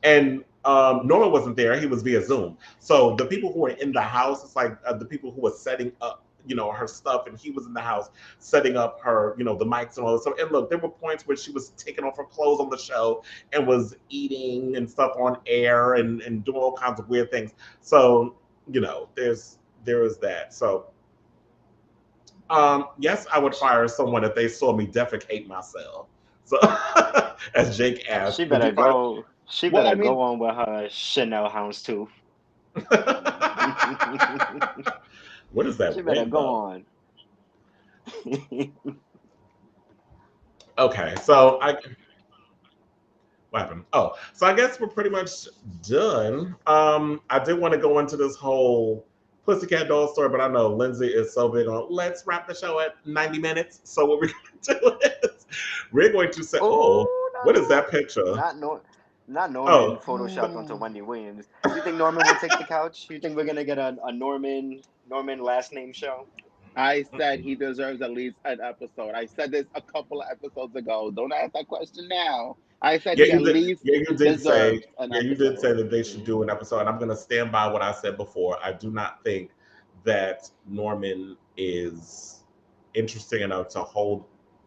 And Norman wasn't there. He was via Zoom. So the people who were in the house, it's like the people who were setting up, you know, her stuff, and he was in the house setting up her, you know, the mics and all this stuff. And look, there were points where she was taking off her clothes on the show and was eating and stuff on air and doing all kinds of weird things. So, you know, there is that. So yes, I would fire someone if they saw me defecate myself. So as Jake asked. She better go on with her Chanel houndstooth. What is that? She better go on. Okay, so what happened? Oh, so I guess we're pretty much done. I did want to go into this whole Pussycat Doll story, but I know Lindsay is so big on let's wrap the show at 90 minutes. So what we're going to do is we're going to say, what is that picture? Not Norman photoshopped onto Wendy Williams. You think Norman will take the couch? You think we're gonna get a Norman last name show? I said he deserves at least an episode. I said this a couple of episodes ago. Don't ask that question now. I said he at least deserves an episode. You did say that they should do an episode, and I'm going to stand by what I said before. I do not think that Norman is interesting enough to hold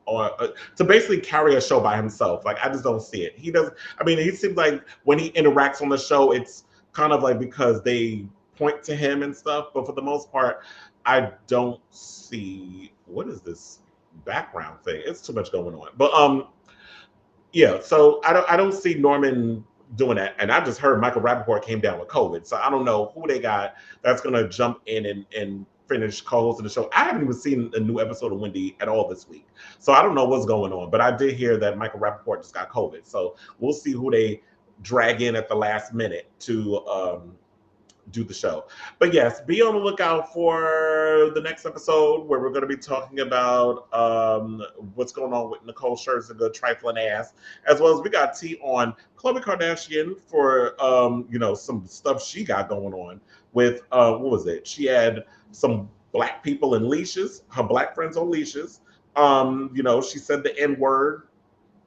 or to basically carry a show by himself. Like, I just don't see it. He does. I mean, he seems like when he interacts on the show, it's kind of like because they point to him and stuff. But for the most part, I don't see, what is this background thing? It's too much going on. But yeah. So I don't see Norman doing that. And I just heard Michael Rappaport came down with COVID. So I don't know who they got that's gonna jump in and finish co-hosting the show. I haven't even seen a new episode of Wendy at all this week. So I don't know what's going on, but I did hear that Michael Rappaport just got COVID. So we'll see who they drag in at the last minute to do the show. But yes, be on the lookout for the next episode where we're going to be talking about what's going on with Nicole Scherzinger trifling ass, as well as we got tea on Khloe Kardashian for some stuff she got going on with what was it? She had some black people in leashes, her black friends on leashes. She said the N-word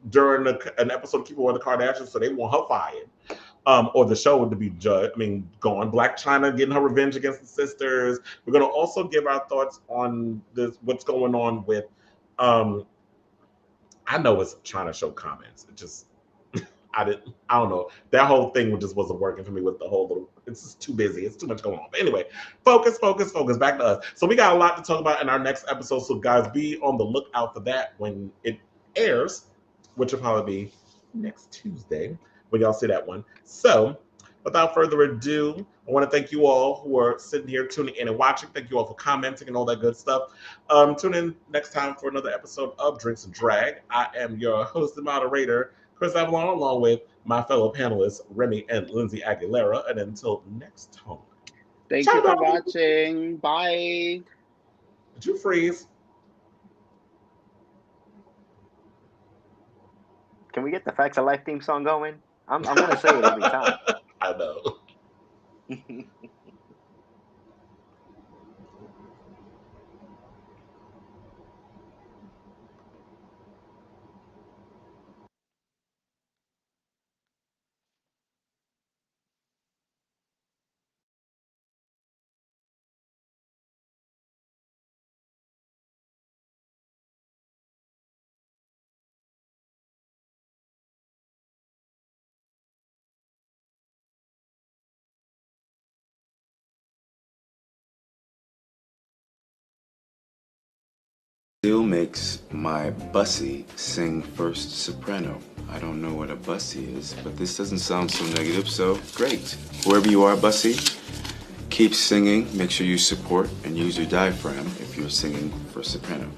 during an episode of Keeping Up with the Kardashians, so they want her fired. Or the show to be gone. Black China getting her revenge against the sisters. We're going to also give our thoughts on what's going on with, I know it's trying to show comments. It just, I don't know. That whole thing just wasn't working for me with the whole little, it's just too busy. It's too much going on. But anyway, focus, back to us. So we got a lot to talk about in our next episode. So guys, be on the lookout for that when it airs, which will probably be next Tuesday. When y'all see that one. So, without further ado, I want to thank you all who are sitting here tuning in and watching. Thank you all for commenting and all that good stuff. Tune in next time for another episode of Drinks and Drag. I am your host and moderator, Kris Avalon, along with my fellow panelists, Remy and Lindsay Aguilera. And until next time. Thank you for watching. Bye. Did you freeze? Can we get the Facts of Life theme song going? I'm going to say it every time. I know. Still makes my bussy sing first soprano. I don't know what a bussy is, but this doesn't sound so negative, so great. Whoever you are, bussy, keep singing. Make sure you support and use your diaphragm if you're singing first soprano.